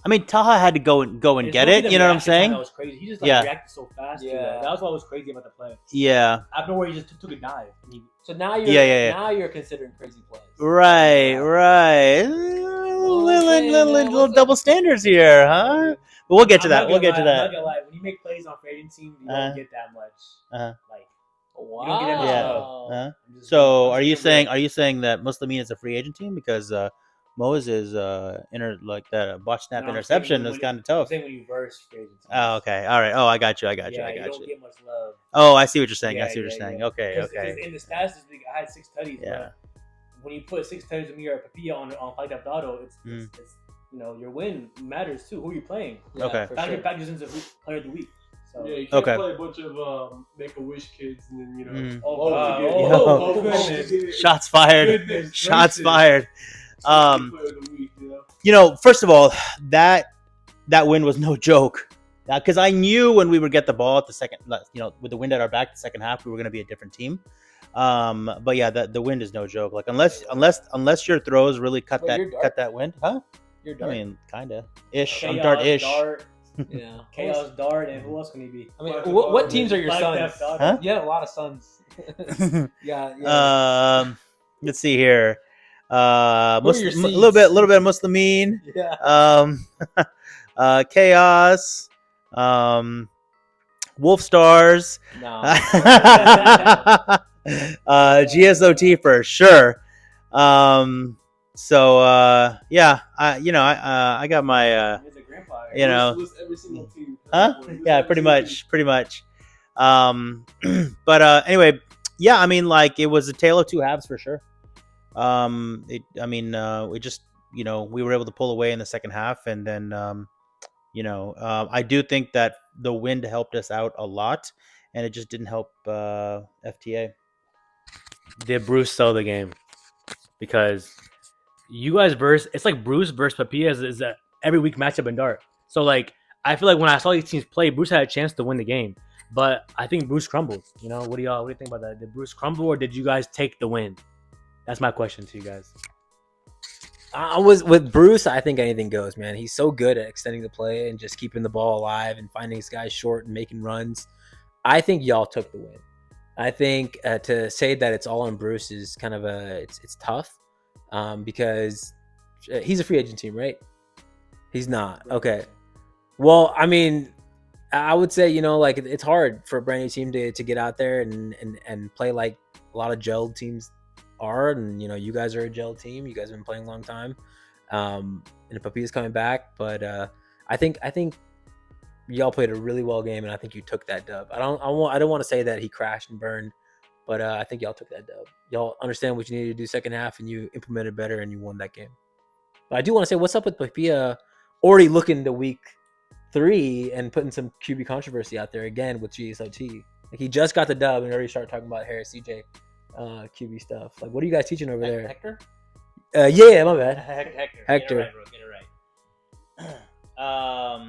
I mean, Taha had to go and It's get mostly it. the You know what I'm reaction time saying? That was crazy. He just like Yeah. reacted so fast. To Yeah. that. That was what was crazy about the play. Yeah. Out of nowhere, he just took a dive. And he, So now you're Yeah. now you're considering crazy plays. Right. saying, man, Little what's double standards here, huh? But we'll get to that. We'll get to I'm not that. gonna lie. When you make plays on free agency, you don't get that much. Like Wow. you don't get that much Yeah. love. Uh-huh. I'm just- So I'm are you just gonna saying that Muslimin is a free agent team because Moses like that botch snap No, I'm interception saying is when kind of I'm tough. saying when you verse free agency. Oh, okay. All right. Oh, I got you. I got you. Yeah, I you got don't you. get much love. Oh, I see what you're saying. I Yeah, see what you're saying. yeah. Okay. 'Cause Okay. in the stats this week, I had 6 tutties. Yeah. But when you put 6 tutties with me or Papilla on Fight Up Dotto, it's your win matters too. Who you're playing. Yeah, Okay. for Factor sure. factors into player of the week. So Yeah, you can't Okay. play a bunch of Make-A-Wish kids and then, Oh, God. forget- Oh, goodness. Shots fired. Goodness Shots gracious. fired. Player of the week, First of all, that win was no joke. Because I knew when we would get the ball at the second, with the wind at our back, the second half, we were going to be a different team. But yeah, the wind is no joke. Like unless your throws really cut Wait, you're dark? that wind, huh? You're I dark. mean, kinda ish. I'm Chaos, dart-ish. Dart, Yeah. Chaos, Dart, and who else can he be? I mean, Black what Dog, teams are your Black sons? Death Dog. Huh? You had a lot of sons. Yeah. Let's see here. Who are your A little bit of Muslimin. Yeah. Chaos. Wolf Stars. No. GSOT for sure. Yeah, I got my He's a grandpa. List every single team. huh? Yeah, pretty much. But anyway, yeah, I mean, like it was a tale of two halves for sure. We just, we were able to pull away in the second half, and then, I do think that the wind helped us out a lot, and it just didn't help FTA. Did Bruce sell the game? Because you guys it's like Bruce versus Papilla is a every week matchup in Dart. So like I feel like when I saw these teams play, Bruce had a chance to win the game. But I think Bruce crumbled. What do you think about that? Did Bruce crumble or did you guys take the win? That's my question to you guys. I was with Bruce. I think anything goes, man. He's so good at extending the play and just keeping the ball alive and finding his guys short and making runs. I think y'all took the win. I think to say that it's all on Bruce is kind of it's tough because he's a free agent team, right? He's not. Okay. Well, I mean, I would say, like it's hard for a brand new team to get out there and play like a lot of gel teams are. And, you guys are a gel team. You guys have been playing a long time. And Papilla's coming back. But I think y'all played a really well game, and I think you took that dub. I don't want to say that he crashed and burned, but I think y'all took that dub. Y'all understand what you needed to do second half, and you implemented better, and you won that game. But I do want to say, what's up with Papilla already looking to week 3 and putting some QB controversy out there again with GSOT? Like he just got the dub and already started talking about Harris CJ QB stuff. Like, what are you guys teaching over there? Hector? Yeah, my bad. Hector. Get it right.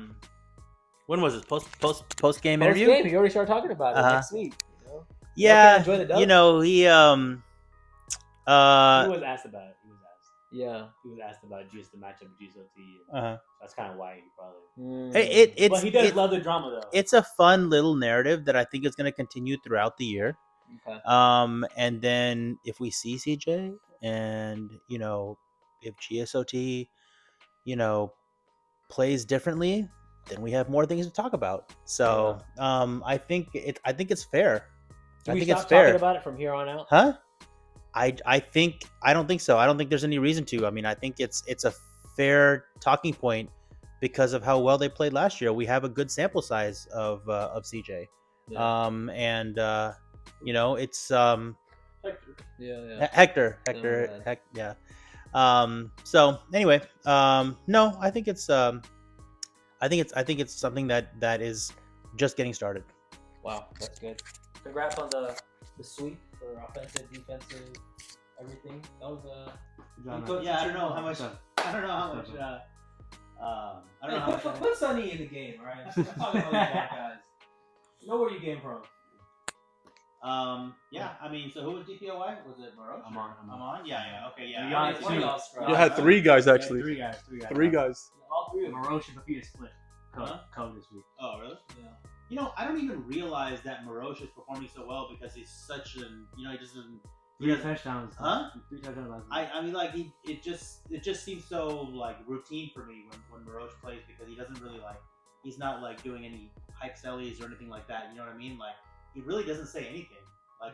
When was it? Post game interview? Game. He already started talking about it next week. Yeah, enjoy the dub? he He was asked about it. Yeah. He was asked about just the matchup with GSOT. That's kind of why he probably. But he does love the drama though. It's a fun little narrative that I think is going to continue throughout the year. Okay. And then if we see CJ and if GSOT plays differently, then we have more things to talk about. So I think it's fair. Can we think stop it's fair talking about it from here on out? Huh? I don't think so. I don't think there's any reason to. I mean, I think it's a fair talking point because of how well they played last year. We have a good sample size of CJ. Yeah. It's Yeah. Hector. Oh, Yeah. So anyway, no, I think it's something that is just getting started. Wow, that's good. Congrats on the sweep for offensive, defensive, everything. That was I don't know how much. Put Sonny in the game, all right? I'm talking about these black guys. Know where you came from. I mean, so who was DPOY? Was it Baroche? I'm on. Yeah. Okay. Yeah. You had 3 guys actually. Three guys. Three guys. All Morosh and Papita split code this week. Oh, really? Yeah. You know, I don't even realize that Morosh is performing so well because he's such an, he doesn't. Three touchdowns. Huh? 3 touchdowns last week. I mean, like it just seems so like routine for me when Morosh plays because he doesn't really he's not like doing any hype sellies or anything like that. You know what I mean? Like he really doesn't say anything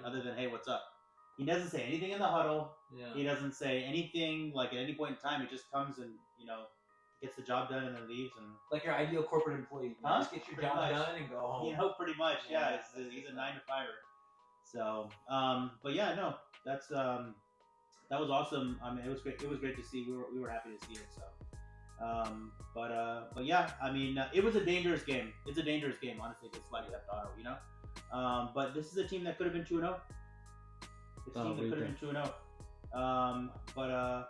other than hey, what's up. He doesn't say anything in the huddle. Yeah. He doesn't say anything like at any point in time. He just comes and gets the job done and then leaves and like your ideal corporate employee. Huh? Just get your Pretty job much. done and go home. pretty much Yeah. he's a 9-to-5er. So but yeah, no, that's that was awesome. I mean, it was great to see. We were happy to see it. So but yeah, I mean, it was a dangerous game. It's a dangerous game, honestly, against Flag Theft Auto, but this is a team that could have been 2-0. It's a team that could have been 2-0. But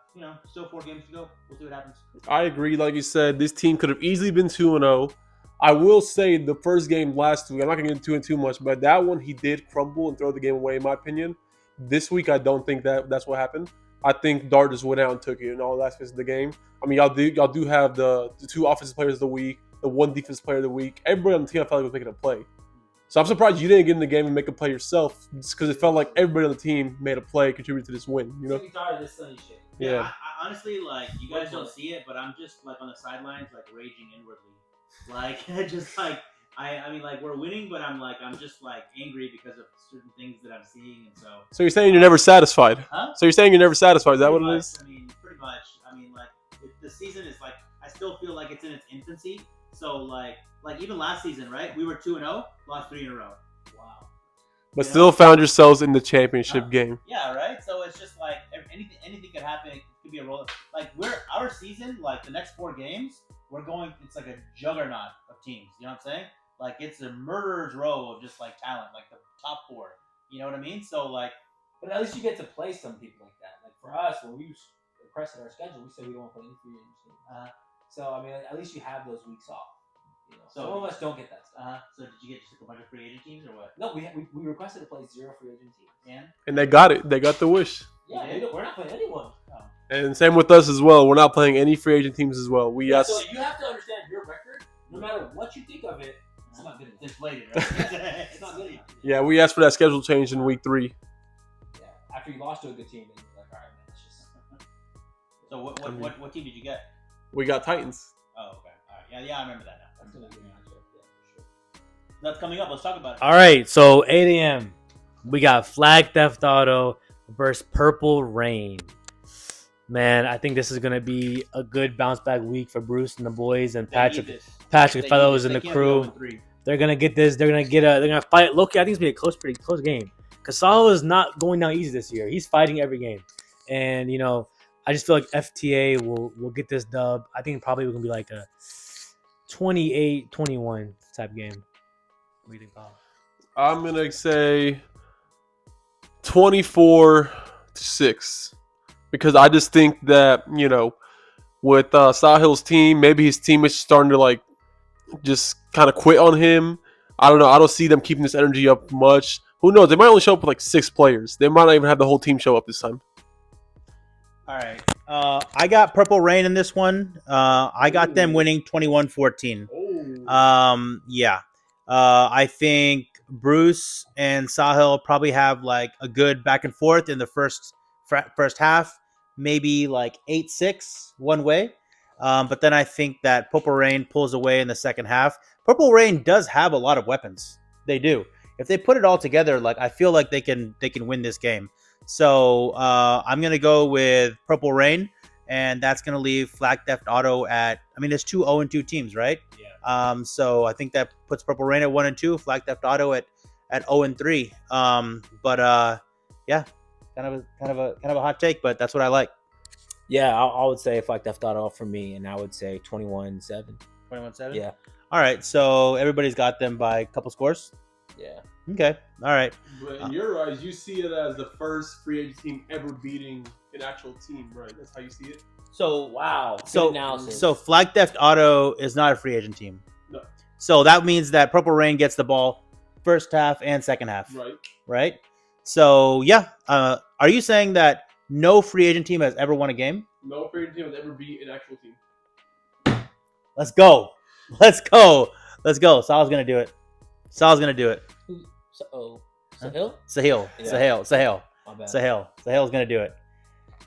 still 4 games to go. We'll see what happens. I agree. Like you said, this team could have easily been 2-0. I will say the first game last week, I'm not going to get into it too much, but that one he did crumble and throw the game away, in my opinion. This week, I don't think that's what happened. I think Dart just went out and took it in all aspects of the game. I mean, y'all do have the 2 offensive players of the week, the 1 defensive player of the week. Everybody on the team I felt like was making a play. So I'm surprised you didn't get in the game and make a play yourself, just because it felt like everybody on the team made a play, contributed to this win. You know? So tired of this sunny shit. Yeah. I honestly, you guys don't see it, but I'm just on the sidelines, raging inwardly. I mean, we're winning, but I'm just angry because of certain things that I'm seeing, and so. So you're saying you're never satisfied? Huh? So you're saying you're never satisfied? Is that what it is? I mean, pretty much. I mean, the season is I still feel like it's in its infancy. So even last season, right? We were 2-0, lost 3 in a row. Wow. But still found yourselves in the championship game. Yeah, right. So it's just anything could happen. It could be a roll. Our season, the next 4 games, we're going. It's like a juggernaut of teams. You know what I'm saying? It's a murderer's row of just talent, the top 4. You know what I mean? So but at least you get to play some people like that. For us, when we requested our schedule, we said we don't want to play any free agents. So I mean, at least you have those weeks off. So some of us don't get that stuff. So did you get just a bunch of free agent teams or what? No, we requested to play 0 free agent teams. And they got it. They got the wish. Yeah, we're not playing anyone. Oh. And same with us as well. We're not playing any free agent teams as well. So you have to understand your record. No matter what you think of it, it's not good enough. It's inflated, right? It's not good enough. Yeah, we asked for that schedule change in week 3. Yeah, after you lost to a good team, then you're all right, man, let's just. So what team did you get? We got Titans. Oh, okay. All right. Yeah, I remember that now. That's gonna be a good matchup. Yeah, for sure. That's coming up. Let's talk about it. All right, so 8 a.m. We got Flag Theft Auto versus Purple Rain. Man, I think this is gonna be a good bounce back week for Bruce and the boys and Patrick Fellows and the crew. They're gonna get this. They're gonna fight. Loki, I think it's gonna be a pretty close game. Casalo is not going down easy this year. He's fighting every game, and I just feel like FTA will get this dub. I think probably we're gonna be like a 28-21 type game. What do you think, Paul? I'm gonna say 24-6 because I just think that with Sahil's team, maybe his team is starting to just kind of quit on him. I don't know. I don't see them keeping this energy up much. Who knows? They might only show up with 6 players. They might not even have the whole team show up this time. All right. I got Purple Rain in this one. I got them winning 21-14. Yeah. I think Bruce and Sahil probably have a good back and forth in the first half, maybe 8-6 one way. But then I think that Purple Rain pulls away in the second half. Purple Rain does have a lot of weapons. They do. If they put it all together, I feel like they can win this game. So I'm gonna go with Purple Rain, and that's gonna leave Flag Theft Auto at. I mean, there's 2 0-2 teams, right? Yeah. So I think that puts Purple Rain at 1-2, Flag Theft Auto at 0-3. Yeah, kind of a hot take, but that's what I like. Yeah, I would say Flag Theft Auto for me, and I would say 21-7. 21-7. Yeah. All right. So everybody's got them by a couple scores. Yeah. Okay. All right. But in your eyes, you see it as the first free agent team ever beating an actual team, right? That's how you see it? So Wow. So Good analysis. so Flag Theft Auto is not a free agent team. No. So that means that Purple Rain gets the ball first half and second half. Right? So yeah. Are you saying that no free agent team has ever won a game? No free agent team has ever beat an actual team. Let's go. Let's go. Let's go. Sal's gonna do it. Sal's gonna do it. Sahil? Sahil. Yeah. Sahil. My bad. Sahil's gonna do it.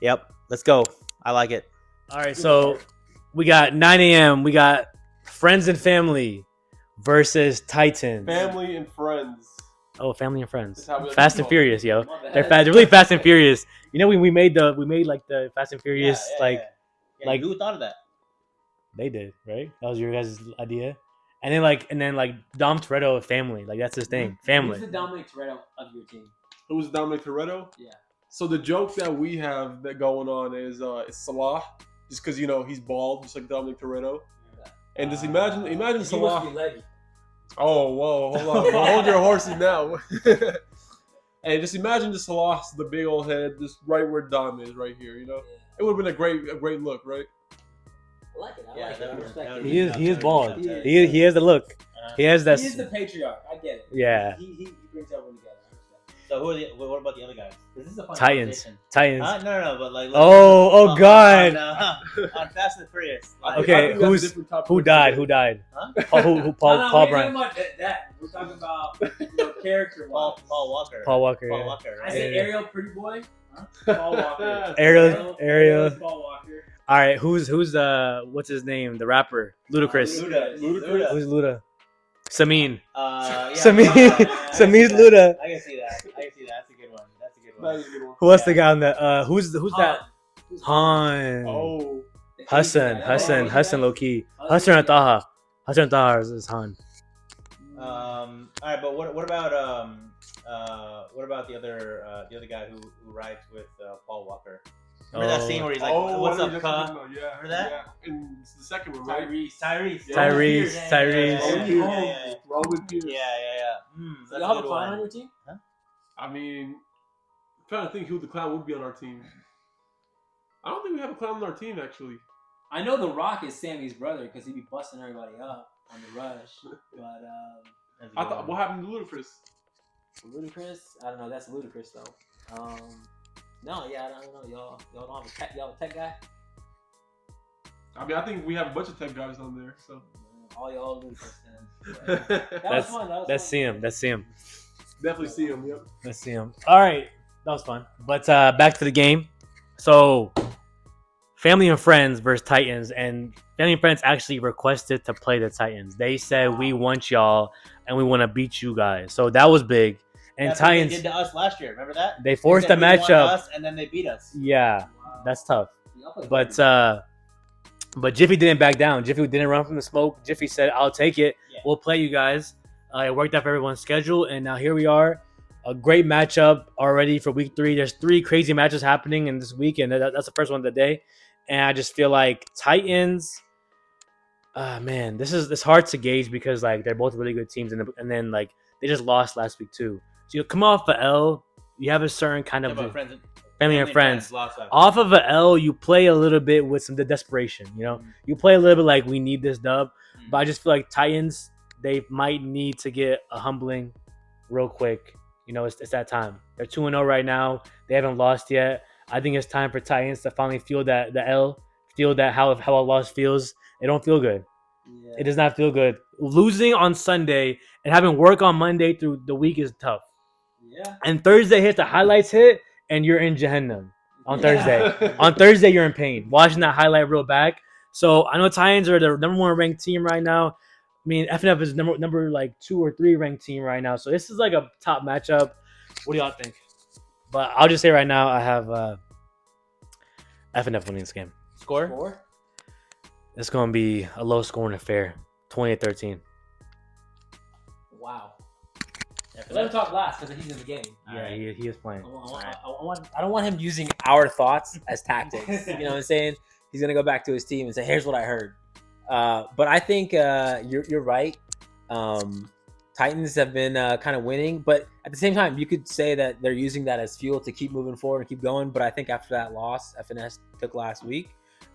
Yep. Let's go. I like it. All right, so we got 9 a.m. We got Friends and Family versus Titans. Family and friends. Oh, Family and Friends. That's how we like Fast to and call it. Furious, yo. My bad. They're fast. They're really Fast and Furious. You know, we made like the Fast and Furious like like- who thought of that? they did, right? That was your guys' idea. And then like Dom Toretto of Family, like that's his thing. Family. Who's the Dominic Toretto of your team? Who's Dominic Toretto? Yeah. So the joke that we have that going on is it's Salah, just because he's bald, just like Dominic Toretto. And just imagine He must be Salah. leggy. Oh, whoa, hold on, hold your horses now. And just imagine just Salah, the big old head, just right where Dom is, right here. You know, it would have been a great look, right? I like it. I Yeah, like it. that I would- respect that it. would He is bald. Yeah. He has the look. He has that. He is the patriarch. I get it. Yeah. He brings everyone together. I respect it. So who are what about the other guys? This is a fun Titans. conversation. Titans. No, but like. Oh God. On Fast and Furious. I Okay, think that's a who's- different topic Who died? Who died? Huh? Paul Paul No, Paul we're Bryant. talking about that. We're talking about character Paul wise. Walker. Paul Walker. Paul yeah. Walker. I Right? said Yeah. Ariel Pretty Boy. Paul Walker. Ariel. is Paul Walker. All right, who's what's his name? The rapper Ludacris. Luda. Who's Luda? Samin. Yeah. Samin. Samin's I Luda. can see that. That's a good one. That is a good one. Who else Yeah. the guy on the? Who's that? Who's Han. Oh, Hassan, low key. Hassan and Taha. Hassan and Taha is Han. All right, but what about the other guy who rides with Paul Walker? Remember that scene where he's like, "What's I up, know Ka?" what you're talking about. Yeah, Remember that? Yeah. And it's the second one, right? Tyrese. Tyrese. Roman Yeah. Pierce. Roman Pierce. Yeah. So y'all have a clown on your team? I mean, I'm trying to think who the clown would be on our team. I don't think we have a clown on our team, actually. I know The Rock is Sammy's brother because he be busting everybody up on the rush. But I thought, what happened to Ludacris? Ludacris, I don't know. That's Ludacris though. No, yeah, I don't know. Y'all don't have a tech. Y'all a tech guy? I mean, I think we have a bunch of tech guys on there, so. All y'all Ludacris then. That was fun. Let's see him. Definitely see him, yep. Let's see him. All right, that was fun. But back to the game. So, Family and Friends versus Titans, and Family and Friends actually requested to play the Titans. They said we want y'all and we want to beat you guys. So that was big. And That's what they Titans, did to us last year. Remember that? they forced They the said, "We want matchup. us," and then they beat us. Yeah, Wow. that's tough. Y'all play But Jiffy didn't back down. Jiffy didn't run from the smoke. Jiffy said, "I'll take it. Yeah. We'll play you guys." It worked out for everyone's schedule, and now here we are. A great matchup already for week 3. There's 3 crazy matches happening in this week, and that's the first one of the day. And I just feel like Titans. Man, it's hard to gauge because like they're both really good teams, and then like they just lost last week too. So you come off a L, you have a certain kind of family and friends. lost that. Off of a L, you play a little bit with some desperation. You know, you play a little bit like we need this dub. But I just feel like Titans, they might need to get a humbling real quick. You know, it's that time. They're 2-0 right now. They haven't lost yet. I think it's time for Titans to finally feel that the L, feel that how a loss feels. It don't feel good. Yeah. It does not feel good. Losing on Sunday and having work on Monday through the week is tough. Yeah. And Thursday hits, the highlights hit, and you're in Jehannam on Thursday. On Thursday, you're in pain. Watching that highlight reel back. So I know Titans are the number 1 ranked team right now. I mean, FNF is number like 2 or 3 ranked team right now. So this is like a top matchup. What do y'all think? But I'll just say right now, I have FNF winning this game. Score? It's going to be a low scoring affair, 28-13. Wow. Let him talk last because he's in the game. Yeah, he is playing. I don't want him using our thoughts as tactics. You know what I'm saying? He's gonna go back to his team and say, "Here's what I heard." But I think you're right. Titans have been kind of winning, but at the same time, you could say that they're using that as fuel to keep moving forward and keep going. But I think after that loss FNS took last week,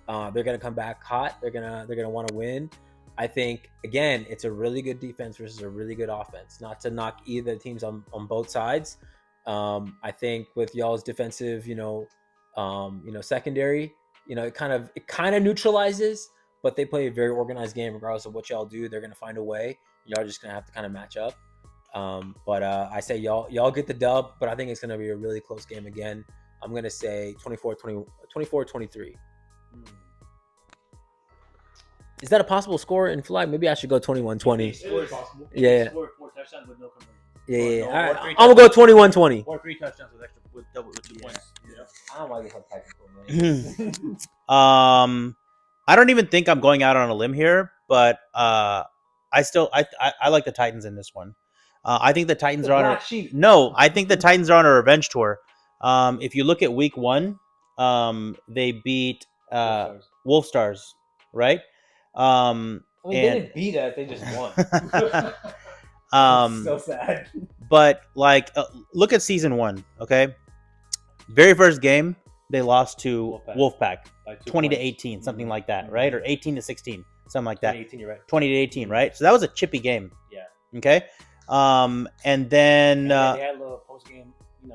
they're gonna come back hot. They're gonna want to win. I think again, it's a really good defense versus a really good offense. Not to knock either teams on both sides. I think with y'all's defensive, secondary, it kind of neutralizes. but they play a very organized game regardless of what y'all do. They're gonna find a way. Y'all are just gonna have to kind of match up. But I say y'all get the dub, but I think it's gonna be a really close game again. I'm gonna say 24-23. Is that a possible score in flag? Maybe I should go 21-20. It is possible. Yeah. Scored 4 touchdowns with no conversion. Yeah. Or All right. three I'm gonna go 21-20. Or 3 touchdowns with 2 points. I don't like it so technical, man. I don't even think I'm going out on a limb here, but I like the Titans in this one. I think the Titans are on I think the Titans are on a revenge tour. If you look at week 1, they beat Wolf Stars, right? I mean, they didn't beat us; they just won. So sad. But like, look at season 1. Okay, very first game they lost to Wolfpack, 20-18, something like that, right? Or 18-16, something like that. 18, you're right. 20-18, right? So that was a chippy game. Yeah. Okay. And then they had a little post game.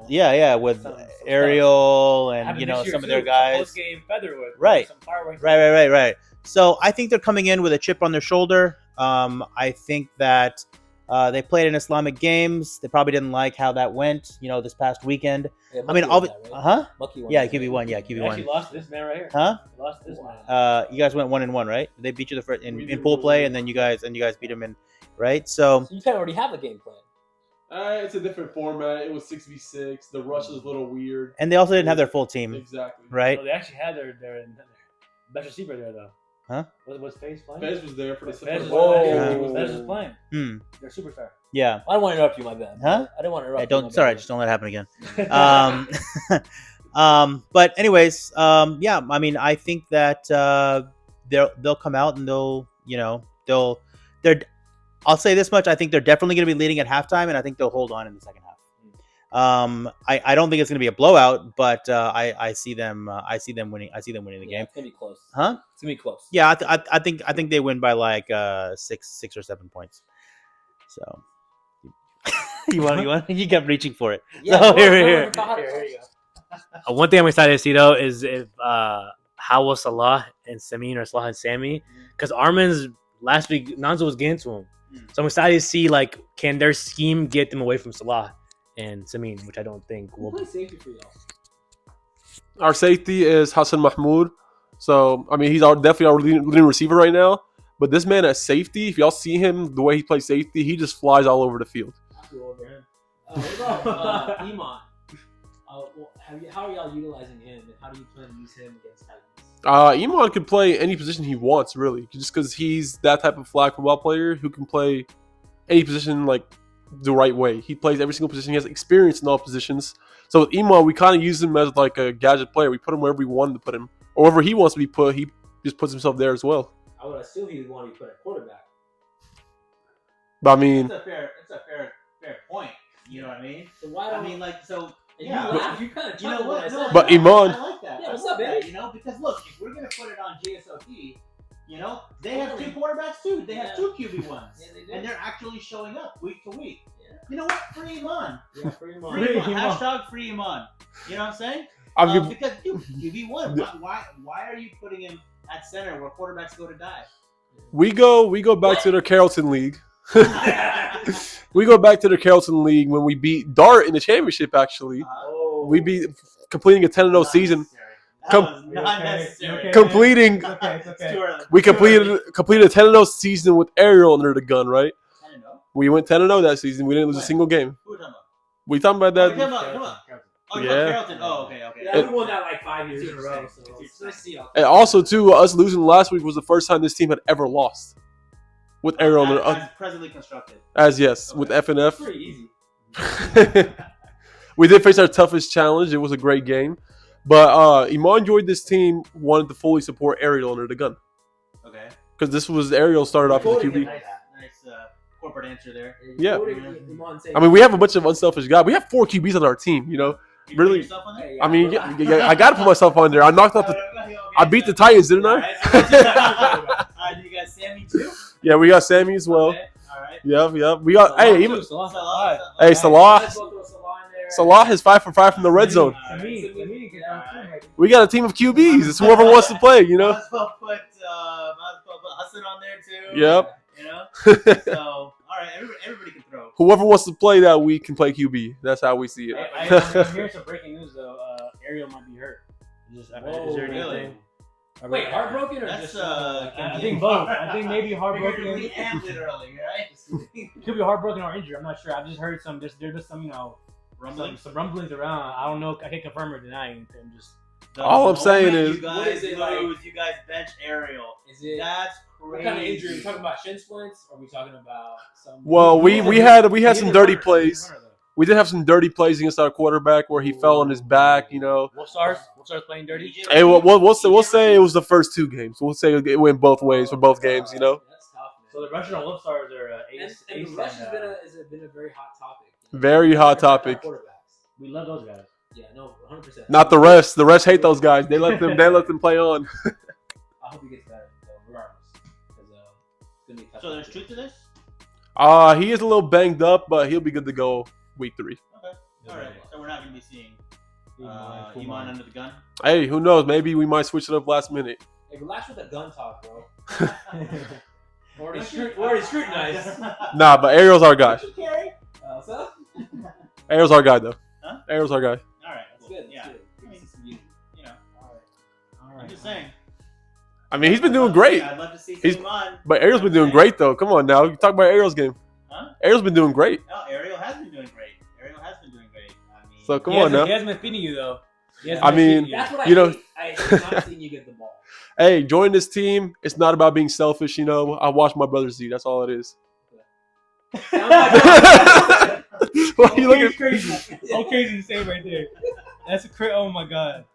Yeah, with some Ariel and Happened this year, some of too. their guys. Post game featherweight. Right. Some fireworks. Right. So I think they're coming in with a chip on their shoulder. I think that they played in Islamic games. They probably didn't like how that went, this past weekend. Yeah, I mean, Mucky won. Yeah, QB1. Yeah, They QB1. actually lost to this man right here. Huh? They lost to this man. You guys went 1-1, right? They beat you the first in pool play, and then you guys beat them in, right? So you kind of already have a game plan. It's a different format. It was 6v6. The rush is a little weird. and they also didn't have their full team, Exactly. right? So they actually had their best receiver there though. Huh? Was FaZe playing? Fez was there for the Fez support. was playing. Hmm. They're superstar. Yeah. I don't want to interrupt you, my bad. Huh? I didn't want to interrupt. Yeah, you, don't. my Sorry, bad. just don't let it happen again. But anyways, yeah. I mean, I think that they'll come out and they're. I'll say this much: I think they're definitely going to be leading at halftime, and I think they'll hold on in the second half. I don't think it's going to be a blowout, but I see them winning. I see them winning the game. It's gonna be close. Huh? It's gonna be close. Yeah, I think they win by like 6 or 7 points. So you kept reaching for it. So here. One thing I'm excited to see though is if how will Salah and Samin or Salah and Sammy, because Armin's last week Nanzo was getting to him, so I'm excited to see like can their scheme get them away from Salah and Samin, which I don't think will. Who plays safety for y'all? Our safety is Hassan Mahmoud. So, I mean, he's definitely our leading receiver right now. But this man at safety, if y'all see him, the way he plays safety, he just flies all over the field. Over him. What about Iman? How are y'all utilizing him, and how do you plan to use him against Titans? Iman can play any position he wants, really. Just because he's that type of flag football player who can play any position, like, the right way. He plays every single position. He has experience in all positions. So with Iman, we kind of use him as like a gadget player. We put him wherever we wanted to put him. Or wherever he wants to be put, he just puts himself there as well. I would assume he would want to be put at quarterback. But I mean, It's a fair point. You know what I mean? So why don't You you laugh, you kind of chuckle when I said But I Iman- like that. Yeah, I what's like up, that, baby? because look, if we're gonna put it on GSOT, they have 2 quarterbacks too. They have 2 QB1s, Yeah, they do. and they're actually showing up week to week. Yeah. You know what? Free Iman. Yeah, free him on. Free Iman. Hashtag free Iman. You know what I'm saying? I mean, Because QB1. Why are you putting him at center where quarterbacks go to die? we go back to the Carrollton League. We go back to the Carrollton League when we beat Dart in the championship. Actually, we beat completing a 10-0 season. That was not necessary. Completing, It's too early. we completed a 10-0 season with Ariel under the gun. Right? 10-0. We went 10-0 that season. We didn't lose a single game. Who are we talking about? We talking about Oh, that? come on. Oh, Yeah. Carrollton. Oh, okay. Yeah, we won that like 5 years in a row. So let's see. And also, too, us losing last week was the first time this team had ever lost with Ariel. As presently constructed. Yes, Okay. with FNF. Pretty easy. We did face our toughest challenge. It was a great game. But Iman joined this team, wanted to fully support Ariel under the gun. Okay. Because this was Ariel started off as a QB. Nice corporate answer there. Yeah. I I mean, we have a bunch of unselfish guys. We have 4 QBs on our team, you know. You Really? put yourself on there? I mean, yeah, I got to put myself on there. I knocked out I beat the Titans, didn't I? You got Sammy too? Yeah, we got Sammy as well. Okay. All right. Yeah. We got, hey, even Salah. Hey, Salah is 5 for 5 from the red zone. We got a team of QBs. It's whoever wants to play, you know. Might as well put Yep. You know. So all right, everybody can throw. Whoever wants to play that week can play QB. That's how we see it. I'm hearing some breaking news though. Ariel might be hurt. Is there really? anything? Wait, heartbroken or That's just? I think both. I think maybe heartbroken. and literally, right? Could be heartbroken or injured. I'm not sure. I've just heard some. There's just some some rumblings around. I don't know. I can't confirm or deny anything. Just All I'm saying is- you guys What is it like? lose, you guys bench Ariel. Is it? That's What crazy. kind of injury? Are we talking about shin splints? Or are we talking about some? Well, we had some dirty plays. Runner, though. We did have some dirty plays against our quarterback where he fell on his back. You know. Wolfstars playing dirty. Hey, we'll say it was the first 2 games. We'll say it went both ways for both games. You know. That's tough, man. So the Russian Wolfstars are ace. And the rush has been a very hot topic. Very hot topic. Quarterbacks. We love those guys. Yeah, no, 100%. Not the rest. The rest hate those guys. They let them play on. I hope he gets better, though, regardless. Because it's gonna be tough. So there's truth to this. He is a little banged up, but he'll be good to go week 3. Okay. All right. So we're not going to be seeing Iman under the gun. Hey, who knows? Maybe we might switch it up last minute. Hey, relax with the gun talk, bro. We're already scrutinized. Nah, but Ariel's our guy. Carry. What's up? Ariel's our guy, though. Huh? Ariel's our guy. All right. That's good. Yeah. That's good. Good to see some unity. You know. All I'm just saying. I mean, he's been doing great. I'd love to see He's- Iman. But Ariel's been doing great, though. Come on now. You talk about Ariel's game. Huh? Ariel's been doing great. No, Ariel has been doing great. I mean, So come on now. He hasn't been feeding you though. I mean, That's what I You know- hate. I hate not seeing you get the ball. Hey, join this team. It's not about being selfish, you know. I watch my brothers eat. That's all it is. Sounds like- Why are you looking That's crazy. All crazy to say right there. That's a crazy. Oh my god.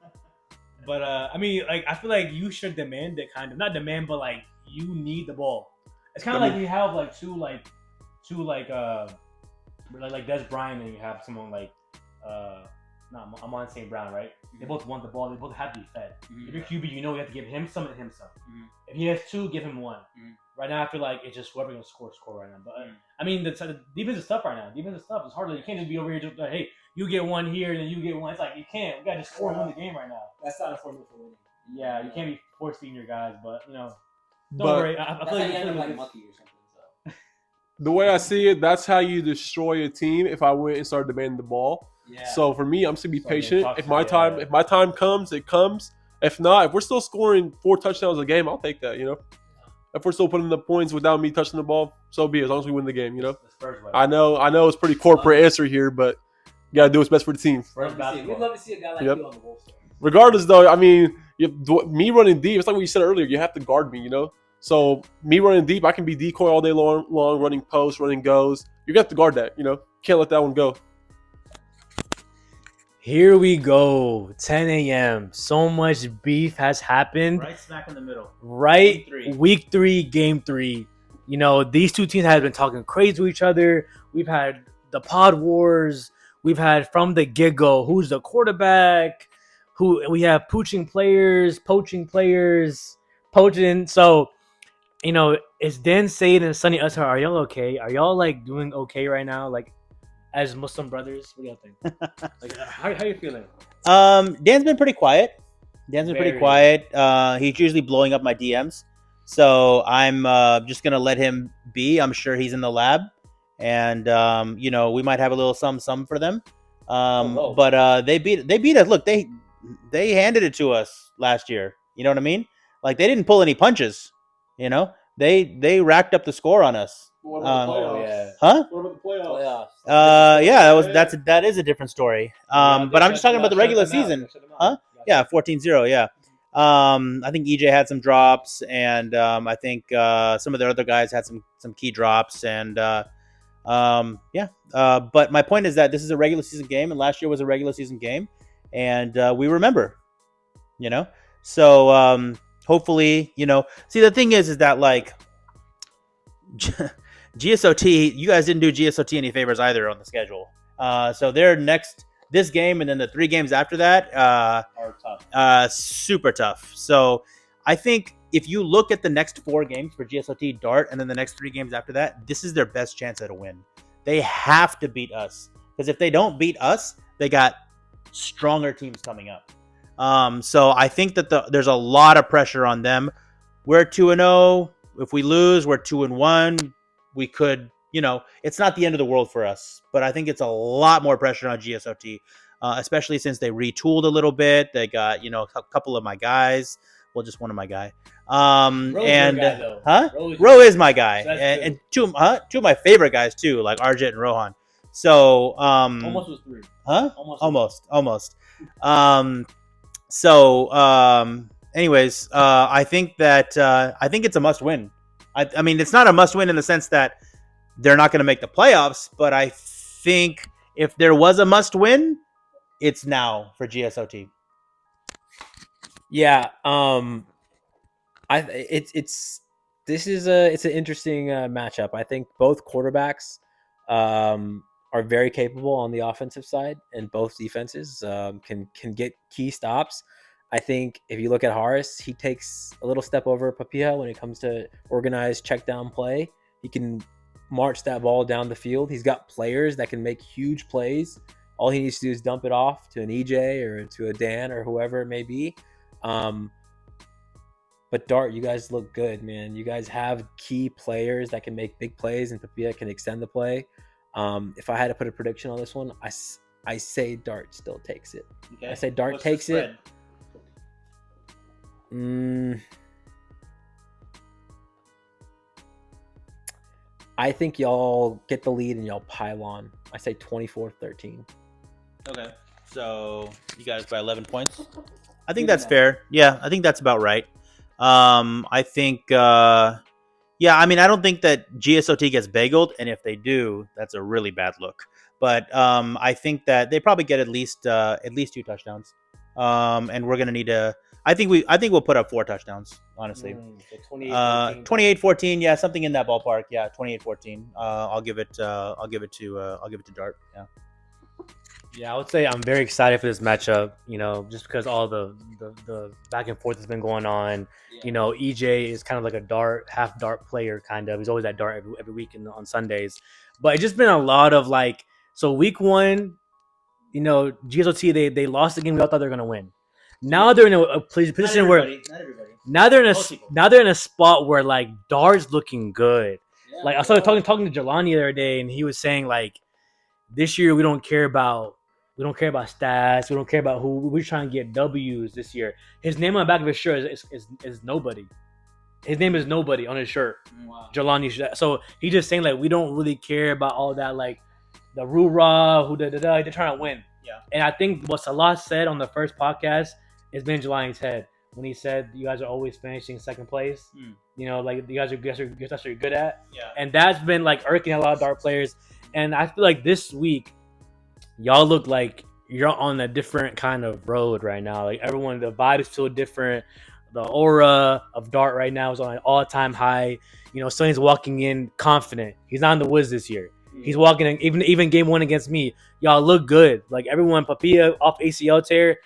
But I mean, like I feel like you should demand it, kind of not demand, but like you need the ball. It's kind of like we have like two like Des Bryant, and you have someone like Amon St. Brown, right? They both want the ball. They both have to be fed. If you're QB, you know you have to give him some and him some. If he has 2, give him 1. Right now, I feel like it's just whoever can score right now. But I mean, the defense is tough right now. Defense is tough. It's hard. You can't just be over here just like, hey, you get 1 here and then you get 1. It's like you can't. We got to just score and win the game right now. That's not a formula for winning. Yeah, you can't be force feeding your guys, but you know, don't But worry. I That's feel like like you end up like it's- Monkey or something. So the way I see it, that's how you destroy a team if I went and started demanding the ball. yeah. So for me, I'm just gonna be So you're patient. toxic, If my time comes, it comes. If not, if we're still scoring 4 touchdowns a game, I'll take that, you know. If we're still putting the points without me touching the ball, so be it, as long as we win the game, you know. the Spurs way. I know it's pretty corporate answer here, but you gotta do what's best for the team. Spurs We'd basketball. love to see a guy like Yep. you on the Wolves. Though. Regardless, though, I mean, me running deep, it's like what you said earlier. You have to guard me, you know. So me running deep, I can be decoy all day long, running posts, running goes. You got to guard that, you know. Can't let that one go. Here we go. 10 a.m. So much beef has happened. right smack in the middle. Right, Game 3. week 3, game 3. You know, these two teams have been talking crazy to each other. We've had the pod wars. We've had from the get-go, who's the quarterback? Who we have poaching players. So, you know, it's Dan Sade and Sonny Usher. Are y'all okay? Are y'all like doing okay right now? Like, as Muslim brothers, what do y'all think? Like, how you feeling? Dan's been pretty quiet. Very. He's usually blowing up my DMs. So I'm just gonna let him be. I'm sure he's in the lab, and you know, we might have a little some for them. But they beat us. Look, they handed it to us last year. You know what I mean? Like they didn't pull any punches. You know, they racked up the score on us. What about the playoffs? Huh? What about the playoffs? Playoffs. Yeah, that is a different story. But I'm just talking about the regular season. Huh? Yeah, 14-0, yeah. I think EJ had some drops, and I think some of the other guys had some key drops, and but my point is that this is a regular season game, and last year was a regular season game, and we remember, you know. So hopefully, you know. See, the thing is that like GSOT, you guys didn't do GSOT any favors either on the schedule. So they're next. This game and then the 3 games after that Are tough. super tough. So I think if you look at the next 4 games for GSOT, Dart, and then the next 3 games after that, this is their best chance at a win. They have to beat us, because if they don't beat us, they got stronger teams coming up. So I think that there's a lot of pressure on them. We're 2-0. If we lose, we're 2-1. We could, it's not the end of the world for us, but I think it's a lot more pressure on GSOT, especially since they retooled a little bit. They got, a couple of my guys. Well, just one of my guy. And your guy, though. huh? Ro's Ro is my guy, So that's and two of my favorite guys too, like Arjit and Rohan. So almost was 3. huh? Almost. Almost. Anyways, I think it's a must win. I mean, it's not a must win in the sense that they're not going to make the playoffs, but I think if there was a must win, it's now for GSOT. Yeah. It's an interesting matchup. I think both quarterbacks are very capable on the offensive side, and both defenses can get key stops. I think if you look at Harris, he takes a little step over Papilla when it comes to organized check down play. He can march that ball down the field. He's got players that can make huge plays. All he needs to do is dump it off to an EJ or to a Dan or whoever it may be. But Dart, you guys look good, man. You guys have key players that can make big plays, and Papilla can extend the play. If I had to put a prediction on this one, I say Dart still takes it. Okay. I say Dart takes it. I think y'all get the lead and y'all pile on. I say 24-13. Okay. So you guys by 11 points? I think that's fair. Yeah, I think that's about right. I think I don't think that GSOT gets bageled, and if they do, that's a really bad look. But I think that they probably get at least 2 touchdowns. And we're gonna need to. I think we'll put up 4 touchdowns. Honestly, 28-14. Yeah, something in that ballpark. Yeah, 28-14. I'll give it to Dart. Yeah. Yeah, I would say I'm very excited for this matchup. Just because all the back and forth has been going on. Yeah. EJ is kind of like a half dart player, kind of. He's always at dart every week on Sundays. But it's just been a lot of so week 1, GSOT they lost the game we all thought they were gonna win. Now they're in a position where not everybody. Now they're in a spot where Dart's looking good. Yeah, I started talking to Jelani the other day, and he was saying this year we don't care about stats. We don't care about who. We're trying to get W's this year. His name on the back of his shirt is nobody. His name is nobody on his shirt. Wow. Jelani. So he's just saying we don't really care about all that the roo-rah, who da-da-da. They're trying to win. Yeah. And I think what Salah said on the first podcast has been Jelani's head when he said you guys are always finishing second place. You guys are that's what you're good at. Yeah. And that's been irking a lot of dart players. And I feel this week, y'all look like you're on a different kind of road right now. Everyone, the vibes feel different. The aura of dart right now is on an all-time high. Sonny's walking in confident. He's not in the woods this year. He's walking in, even game 1 against me. Y'all look good. Everyone, Papilla off ACL tear.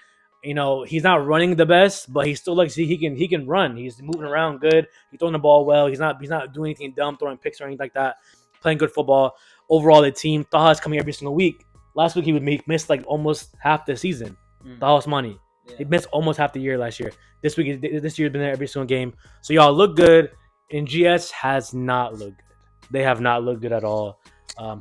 He's not running the best, but he still he can run. He's moving around good. He's throwing the ball well. He's not doing anything dumb, throwing picks or anything like that. Playing good football. Overall, the team, Taha's coming every single week. Last week he missed almost half the season. Taha's money. Yeah. He missed almost half the year last year. This year he's been there every single game. So y'all look good, and GS has not looked good. They have not looked good at all.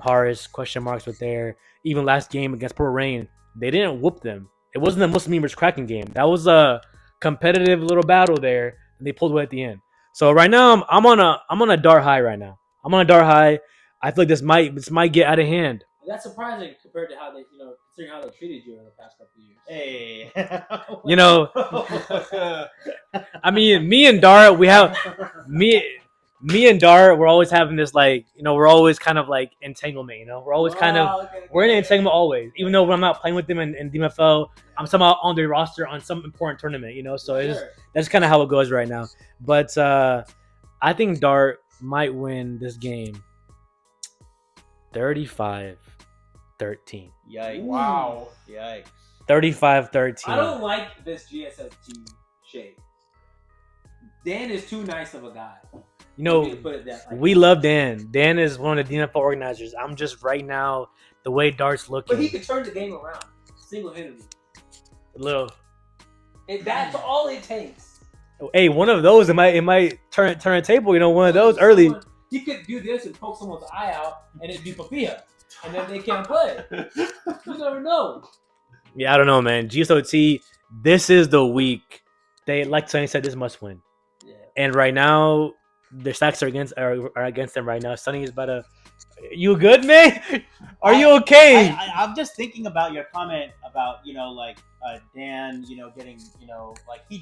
Harris, question marks were there. Even last game against Purple Rain, they didn't whoop them. It wasn't a Muslim versus Kraken game. That was a competitive little battle there, and they pulled away at the end. So right now, I'm on a dart high right now. I'm on a dart high. I feel this might get out of hand. That's surprising compared to how they, considering how they treated you in the past couple of years. Hey, I mean, me and Dart, me and Dart, we're always having this we're always kind of entanglement. We're always we're in an entanglement always. Even though I'm not playing with them in DMFL, I'm somehow on their roster on some important tournament. So that's kind of how it goes right now. But I think Dart might win this game 35-13. Yikes. Wow. Yikes. 35-13. I don't like this GSST shape. Dan is too nice of a guy. We love Dan. Dan is one of the DMFL organizers. I'm just right now, the way Dart's looking. But he could turn the game around single-handedly. Little. That's all it takes. Hey, one of those it might turn a table. You know, one of those early. He could do this and poke someone's eye out, and it'd be Papilla, and then they can't play. You never know. Yeah, I don't know, man. GSOT, this is the week. They like Sonny said, this must win. Yeah. And right now, their stacks are against them right now. Sonny is about to. You good, man? Are you okay? I'm just thinking about your comment about Dan, getting like he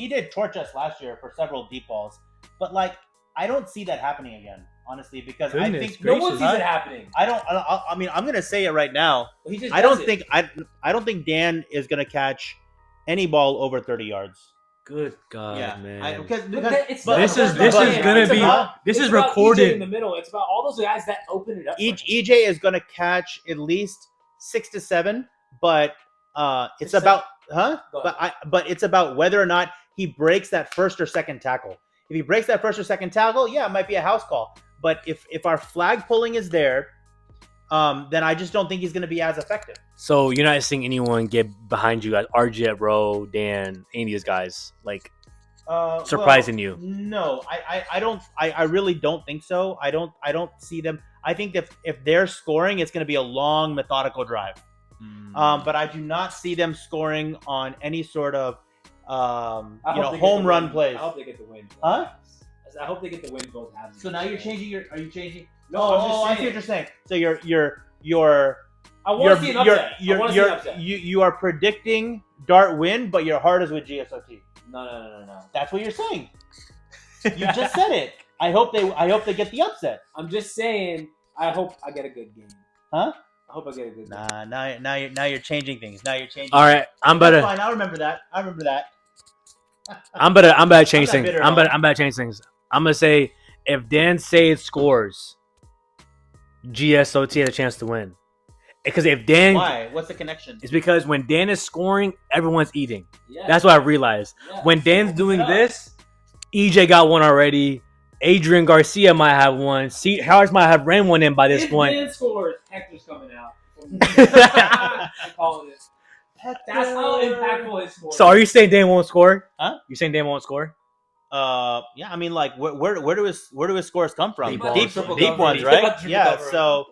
did torch us last year for several deep balls, but like I don't see that happening again, honestly, because I think no one sees it happening. I mean, I'm gonna say it right now. He just I don't think Dan is gonna catch any ball over 30 yards. Good God, man. Because this is gonna be this is recorded in the middle. It's about all those guys that open it up. EJ is gonna catch at least 6 to 7, but it's about but it's about whether or not he breaks that first or second tackle. If he breaks that first or second tackle, yeah, it might be a house call. But if our flag pulling is there, then I just don't think he's going to be as effective. So you're not seeing anyone get behind you guys, RJ at row, Dan, any of these guys, like surprising you? No, I don't. I really don't think so. I don't see them. I think if they're scoring, it's going to be a long, methodical drive. But I do not see them scoring on any sort of home run plays. I hope they get the win. Huh? I hope they get the win both halves. So now you're changing your. Are you changing? No, I see what you're saying. So you're I want to see an upset. You are predicting Dart win, but your heart is with GSOT. No. That's what you're saying. You just said it. I hope they get the upset. I'm just saying. I hope I get a good game. Huh? I hope I get a good Now game. you're changing things. Now you're changing. All right, I'm That's better. fine. I remember that. I'm better to change I'm not things. bitter at I'm all. better to change things. I'm gonna say if Dan Sade scores, GSOT has a chance to win. Because if Dan, Why? What's the connection? it's because when Dan is scoring, everyone's eating. Yeah. That's what I realized. Yeah. When Dan's doing this, EJ got one already. Adrian Garcia might have one. Harris might have ran one in by this point. If Dan scores, Hector's coming out. I'm calling it. That's how impactful his score. So are you saying Dan won't score? Huh? You saying Dan won't score? Yeah, I mean, like, where do his scores come from? Deep Deep, balls. deep ones, Triple right? cover. Yeah. So,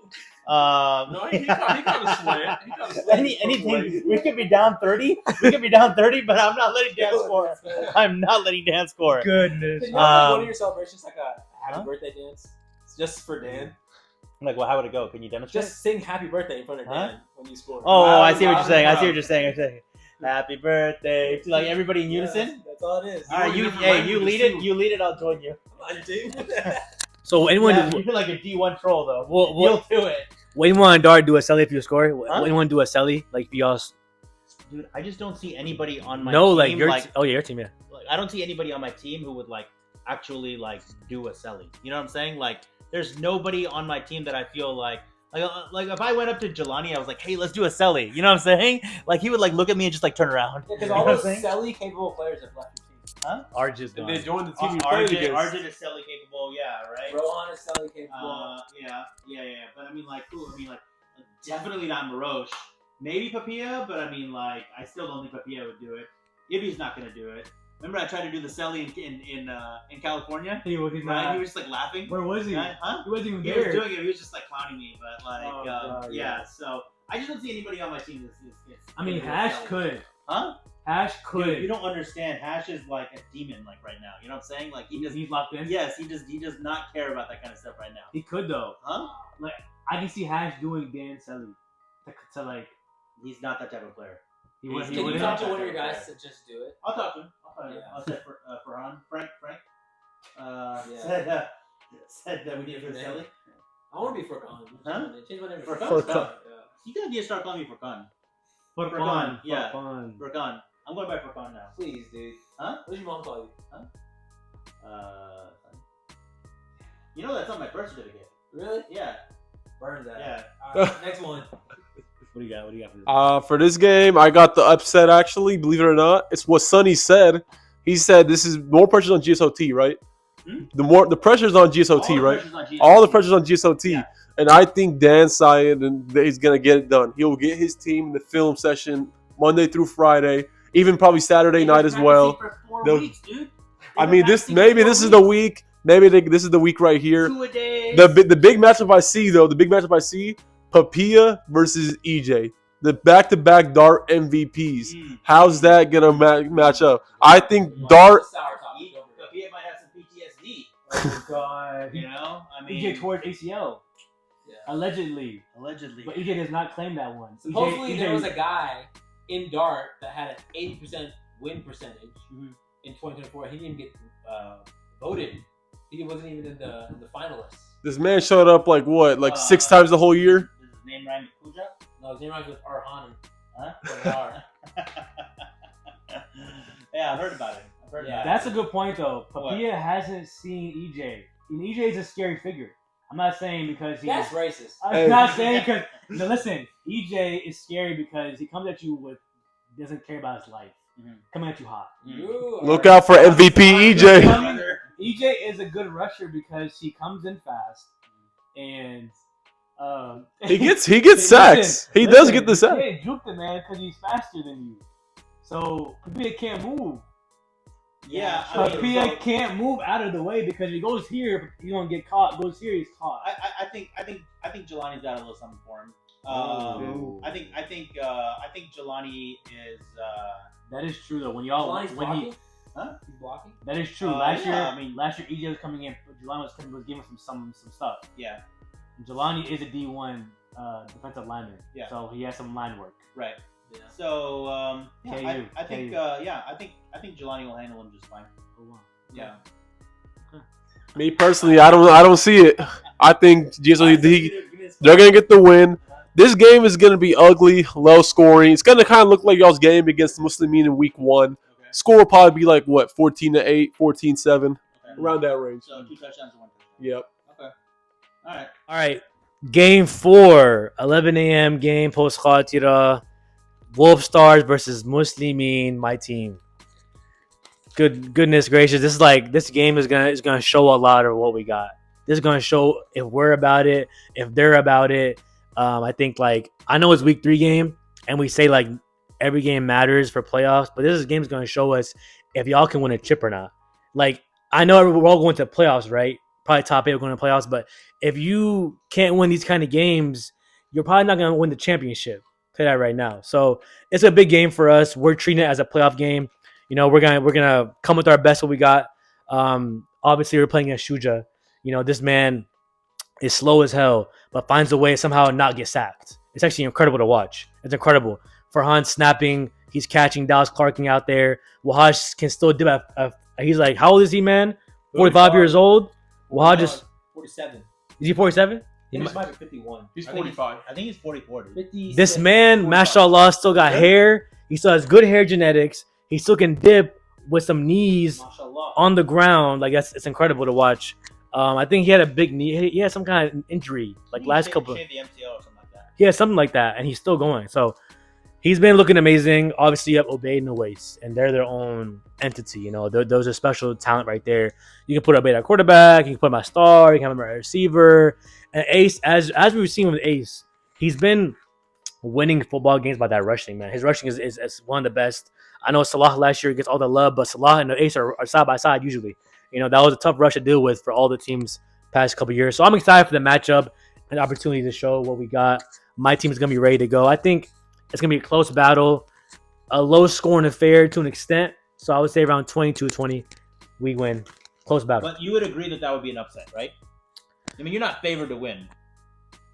No, he got a slant. anything. We could be down 30. But I'm not letting Dan score. I'm not letting Dan score. Goodness. Can you have one of your celebrations like a happy birthday dance? Just for Dan. Like, well, how would it go? Can you demonstrate? Just sing happy birthday in front of Dan when you score. Oh, I see what you're saying. I'm saying. Happy birthday to like everybody in unison. That's all it is. All right, you lead it. You lead it. I'll join you. I'm on your team. So anyone, You're like a D1 troll though. What- You'll do it, when you want Dart do a celly if you score? Huh? When you want to do a celly like if y'all? dude. I just don't see anybody on my No, team. like your team, yeah. Like, I don't see anybody on my team who would like actually like do a selling. You know what I'm saying? Like, there's nobody on my team that I feel like if I went up to Jelani, I was like, hey, let's do a selly. You know what I'm saying? Like, he would like look at me and just like turn around. Because You all know those what I'm saying? Selly capable players have left your team. Arj's If they join the team, you play Arjun against. is selly capable, yeah, right? Rohan is Selly capable. Yeah. But I mean, like, cool. I mean, like, definitely not Maroche. Maybe Papilla, but I mean, like, I still don't think Papilla would do it. Ibby's not gonna do it. Remember, I tried to do the selly in California. He was Right? He was just like laughing. Where was he? Huh? He wasn't even He was doing it. He was just like clowning me, but like, Oh, God, yeah. So I just don't see anybody on my team that's I mean, Hash could. Huh? Hash could. Dude, you don't understand. Hash is like a demon, like right now. You know what I'm saying? Like He's locked in. Yes, he does not care about that kind of stuff right now. He could though. Huh? Like I can see Hash doing Dan Selly to like. He's not that type of player. He Can was. Can He you wouldn't. talk to one of your guys to just do it? I'll talk to him. Yeah. I'll say Farhan. Frank. Yeah. Said that we need to do Selly. I want to be Furkan. Huh? Change my name to Furkan? Furkan. Furkan. You gotta need to start calling me Furkan. Furkan. Yeah. Furkan. Furkan. I'm going by Furkan now. Please, dude. Huh? What does your mom call you? You know that's on my birth certificate. Really? Yeah. Burn that. Yeah. All right, next one. What do you got? What do you got? For this game, I got the upset. Actually, believe it or not, it's what Sonny said. He said this is more pressure on GSOT, right? The pressure's on GSOT, right? All the pressure's on GSOT, Yeah. and I think Dan Syed and he's gonna get it done. He'll get his team in the film session Monday through Friday, even probably Saturday night as well. For 4 They'll- weeks, dude. I mean, this is the week. This is the week right here. Two-a-days. The big matchup I see though, Papilla versus EJ, the back-to-back Dart MVPs. How's that gonna match up? I think Dart. He might have some PTSD. Oh God. You know, I mean, EJ towards ACL. Yeah. Allegedly. allegedly. But EJ does not claim that one. Supposedly, EJ there was a guy in Dart that had an 80% win percentage in 2024. He didn't get voted. He wasn't even in the finalists. This man showed up like 6 times the whole year. Does his name rhyme with Kuja? No, his name rhymes with Arhan. Huh? Yeah, I heard about it. That's a good point though. Papilla hasn't seen EJ. And EJ is a scary figure. I'm not saying because he's That's racist. I'm not saying because no, listen, EJ is scary because he comes at you with doesn't care about his life. Coming at you hot. Look out for MVP EJ. EJ is a good rusher because he comes in fast and He gets sacks. He does get the sack. You can't juke the man because he's faster than you. So Papilla can't move. Yeah, Papilla can't move out of the way because if he goes here, he's gonna get caught. Goes here, he's caught. I think Jelani's got a little something for him. I think Jelani is. That is true though. When y'all Jelani's when blocking? he He's blocking? that is true. Last year EJ was coming in. Jelani was giving some stuff. Yeah. Jelani is a D1 defensive lineman. Yeah. So he has some line work. Right. Yeah. So I think Jelani will handle him just fine. Oh, wow. Yeah. Me personally, I don't see it. I think they're gonna get the win. This game is gonna be ugly, low scoring. It's gonna kind of look like y'all's game against Muslimin in week 1. Okay. Score will probably be like 14-8, 14-7, Okay. around that range. So 2 touchdowns and 1 touchdown. Yep. Okay. All right. All right. Game 4, 11 a.m. game post Khatira. Wolf Stars versus Muslimin, my team. Goodness gracious, this game is gonna show a lot of what we got. This is gonna show if we're about it, if they're about it. I think I know it's week 3 game, and we say every game matters for playoffs, but this game's gonna show us if y'all can win a chip or not. I know we're all going to playoffs, right? Probably top 8 going to playoffs, but if you can't win these kind of games, you're probably not gonna win the championship. I'll tell you that right now. So it's a big game for us. We're treating it as a playoff game. You know, we're gonna come with our best what we got. Obviously we're playing against Shuja. You know, this man is slow as hell, but finds a way to somehow not get sacked. It's actually incredible to watch. It's incredible. Farhan snapping, he's catching, Dallas Clarking out there. Wahaj can still do it. He's how old is he, man? 45 years old. Wahaj just 47. Is he 47? He might be 51. He's 45. I think he's 44. Dude. 56, This man, 45. mashallah, still got hair. He still has good hair genetics. He still can dip with some knees Mashallah. on the ground. It's incredible to watch. I think he had a big knee. He had some kind of injury last couple. Shaved the MCL or something like that. He had something like that, and he's still going. So he's been looking amazing. Obviously, you have Obeid and Awais, and they're their own entity. You know, those are special talent right there. You can put Obeid at quarterback. You can put him at star. You can have him at receiver. And Ace, as we've seen with Ace, he's been winning football games by that rushing, man. His rushing is one of the best. I know Salah last year gets all the love, but Salah and Ace are side by side usually. You know, that was a tough rush to deal with for all the teams past couple years. So I'm excited for the matchup and the opportunity to show what we got. My team is going to be ready to go. I think it's going to be a close battle, a low-scoring affair to an extent. So I would say around 22-20, we win. Close battle. But you would agree that would be an upset, right? I mean, you're not favored to win.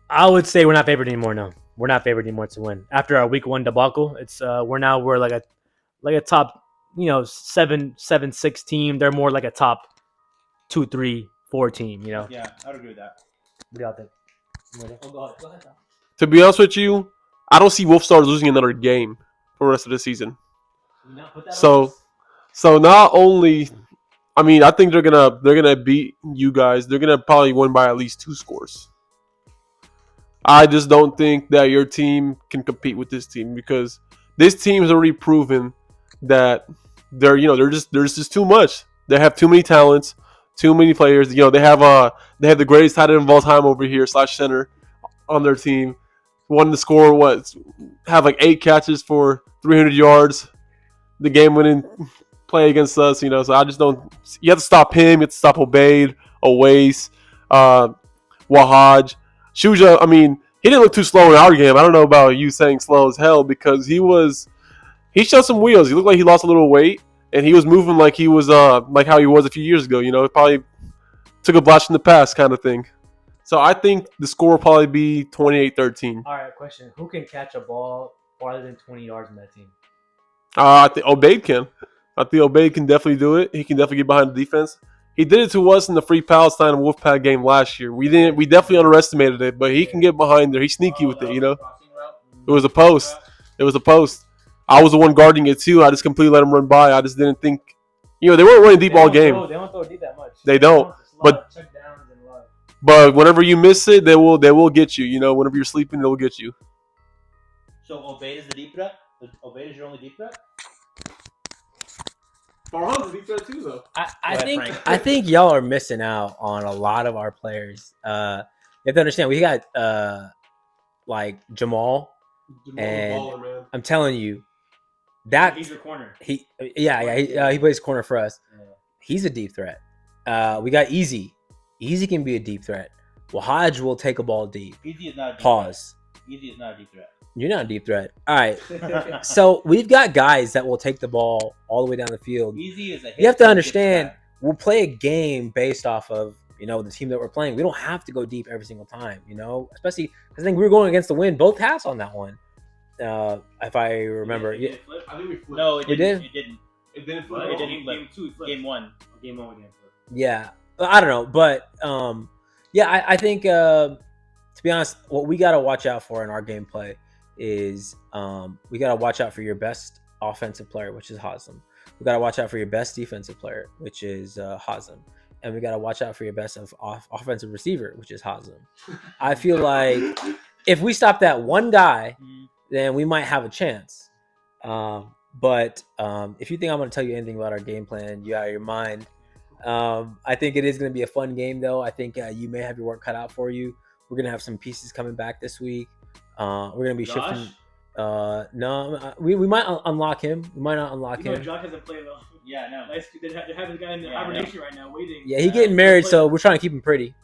I would say we're not favored anymore. No, we're not favored anymore to win. After our week 1 debacle, it's we're like a top 7-6 team. They're more like a top 2, 3, 4 team. You know. Yeah, I would agree with that. What do y'all think? Oh, go ahead. Tom. To be honest with you, I don't see Wolf Stars losing another game for the rest of the season. Can you not put that on So us? not only, I mean, I think they're gonna beat you guys. They're gonna probably win by at least 2 scores. I just don't think that your team can compete with this team because this team has already proven that they're just too much. They have too many talents, too many players. You know, they have the greatest tight end of all time over here / center on their team. Won the score have 8 catches for 300 yards. The game winning play against us. So I just don't. You have to stop him. You have to stop Obeid, Owais, Wahaj, Shuja. I mean, he didn't look too slow in our game. I don't know about you saying slow as hell because he showed some wheels. He looked like he lost a little weight, and he was moving like he was like how he was a few years ago. It probably took a blast from the past kind of thing. So I think the score will probably be 28-13. All right, question: who can catch a ball farther than 20 yards in that team? I think Obeid can. I think Obeid can definitely do it. He can definitely get behind the defense. He did it to us in the Free Palestine and Wolfpack game last year. We definitely underestimated it, but he can get behind there. He's sneaky with it. It was a post. It was a post. I was the one guarding it too. I just completely let him run by. I just didn't think. They weren't running deep all game. They don't throw deep that much. They don't. But whenever you miss it, they will get you. Whenever you're sleeping, they will get you. So Obeid is the deep threat. Obeid is your only deep threat. Farhan's a deep threat too, though. I think y'all are missing out on a lot of our players. You have to understand, we got like Jamal and baller, man. I'm telling you, that he's your corner. He plays corner for us. Yeah. He's a deep threat. We got Easy. Easy can be a deep threat. Wahaj will take a ball deep. Easy is not a deep Pause. Threat. Easy is not a deep threat. You're not a deep threat. All right. So we've got guys that will take the ball all the way down the field. Easy is a hit. You have to understand, we'll play a game based off of, the team that we're playing. We don't have to go deep every single time, especially I think we were going against the wind both halves on that one. If I remember. I think we flipped. No, it didn't. It didn't. It didn't flip. It didn't flip. Game 2, Game 1. Game 1 we didn't flip. Yeah. I don't know. But, I think, to be honest, what we got to watch out for in our gameplay is we got to watch out for your best offensive player, which is Hazem. We got to watch out for your best defensive player, which is Hazem. And we got to watch out for your best offensive receiver, which is Hazem. I feel like if we stop that one guy, then we might have a chance. But if you think I'm going to tell you anything about our game plan, you're out of your mind. I think it is going to be a fun game, though. I think you may have your work cut out for you. We're going to have some pieces coming back this week. We're going to be shifting. No, we might unlock him. We might not unlock him. Josh hasn't played though. Yeah, no. They have a guy in the hibernation right now waiting. Yeah, he's getting married, so we're trying to keep him pretty.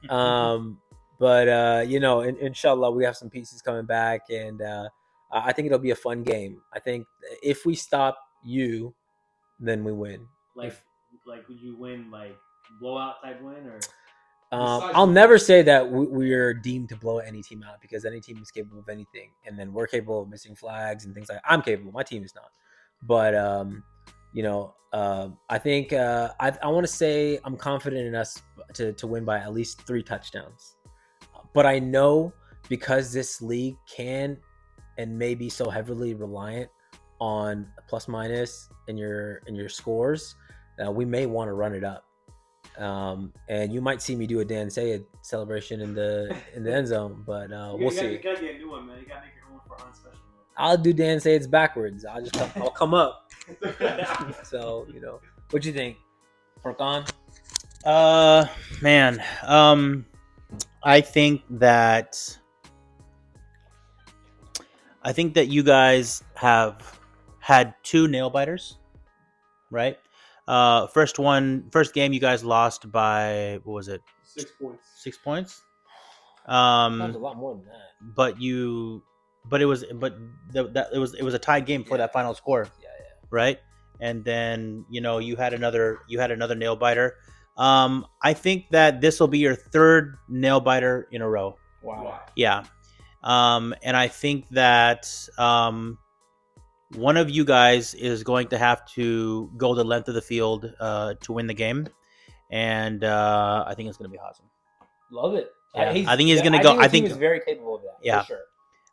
But inshallah, we have some pieces coming back, and I think it'll be a fun game. I think if we stop you, then we win. Like would you win like blowout type win or? I'll never say that we're deemed to blow any team out because any team is capable of anything, and then we're capable of missing flags and things like that. I'm capable. My team is not, but I think I want to say I'm confident in us to win by at least 3 touchdowns. But I know because this league can and may be so heavily reliant on plus minus in your scores, we may want to run it up. And you might see me do a Dan Sayed celebration in the end zone, but we'll see. You gotta get a new one, man. You gotta make your own for special. I'll do Dan Sayed's backwards. I'll come up. So what do you think, Furkan? Man, I think that you guys have had 2 nail biters, right? First game you guys lost by, what was it? 6 points. 6 points. That was a lot more than that. It was a tied game for that final score. Yeah. Right? And then, you had another nail biter. I think that this will be your 3rd nail biter in a row. Wow. Yeah. And I think that one of you guys is going to have to go the length of the field to win the game, and I think it's going to be Hazem. Love it. Yeah. I think he's going to go. I think he's very capable of that. Yeah, for sure.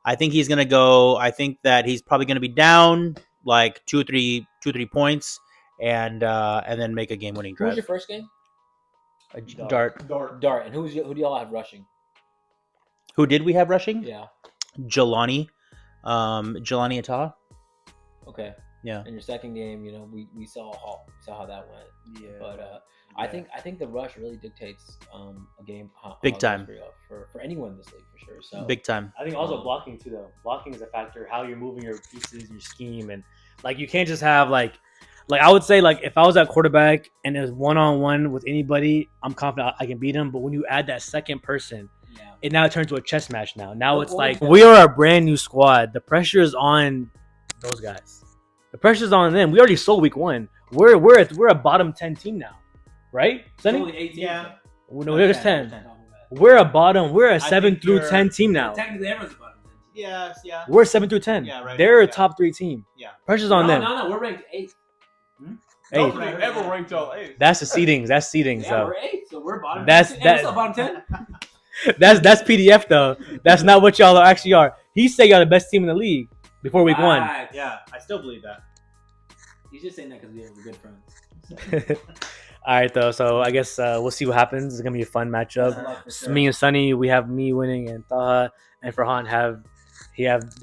I think he's going to go. I think that he's probably going to be down like 2 or 3 points, and then make a game-winning Who was drive. your first game? Dart. And who do y'all have rushing? Who did we have rushing? Yeah. Jelani Atah. Okay. Yeah. In your second game, we saw how that went. Yeah. But I think the rush really dictates a game. Big time. For anyone in this league, for sure. So Big time. I think also blocking too, though. Blocking is a factor. How you're moving your pieces, your scheme, and like you can't just have like Like I would say, like if I was at quarterback and there's 1-on-1 with anybody, I'm confident I can beat him. But when you add that second person, it now turns to a chess match. Now it's like we are a brand new squad. The pressure is on those guys. The pressure's on them. We already sold week 1. We're a bottom 10 team now, right? Sonny? Only 18. Yeah. No, there's 10. We're a 7 through 10 team now. Technically, everyone's a bottom 10. Yeah. We're 7 through 10. Yeah, right. They're a Yeah. top 3 team. Yeah. Pressure's on them. No, we're ranked 8th. Hey, Nobody ever ranked y'all 8th. that's the seedings. That's seedings. Yeah, So we're 8th, so we're bottom. That's- 10. that- We're still bottom 10. that's PDF though. That's not what y'all actually are. He said y'all the best team in the league before week 1. Facts. Yeah, I still believe that. He's just saying that because we're good friends. All right, though. So I guess we'll see what happens. It's gonna be a fun matchup. It's me and Sunny, we have me winning, and Taha and Farhan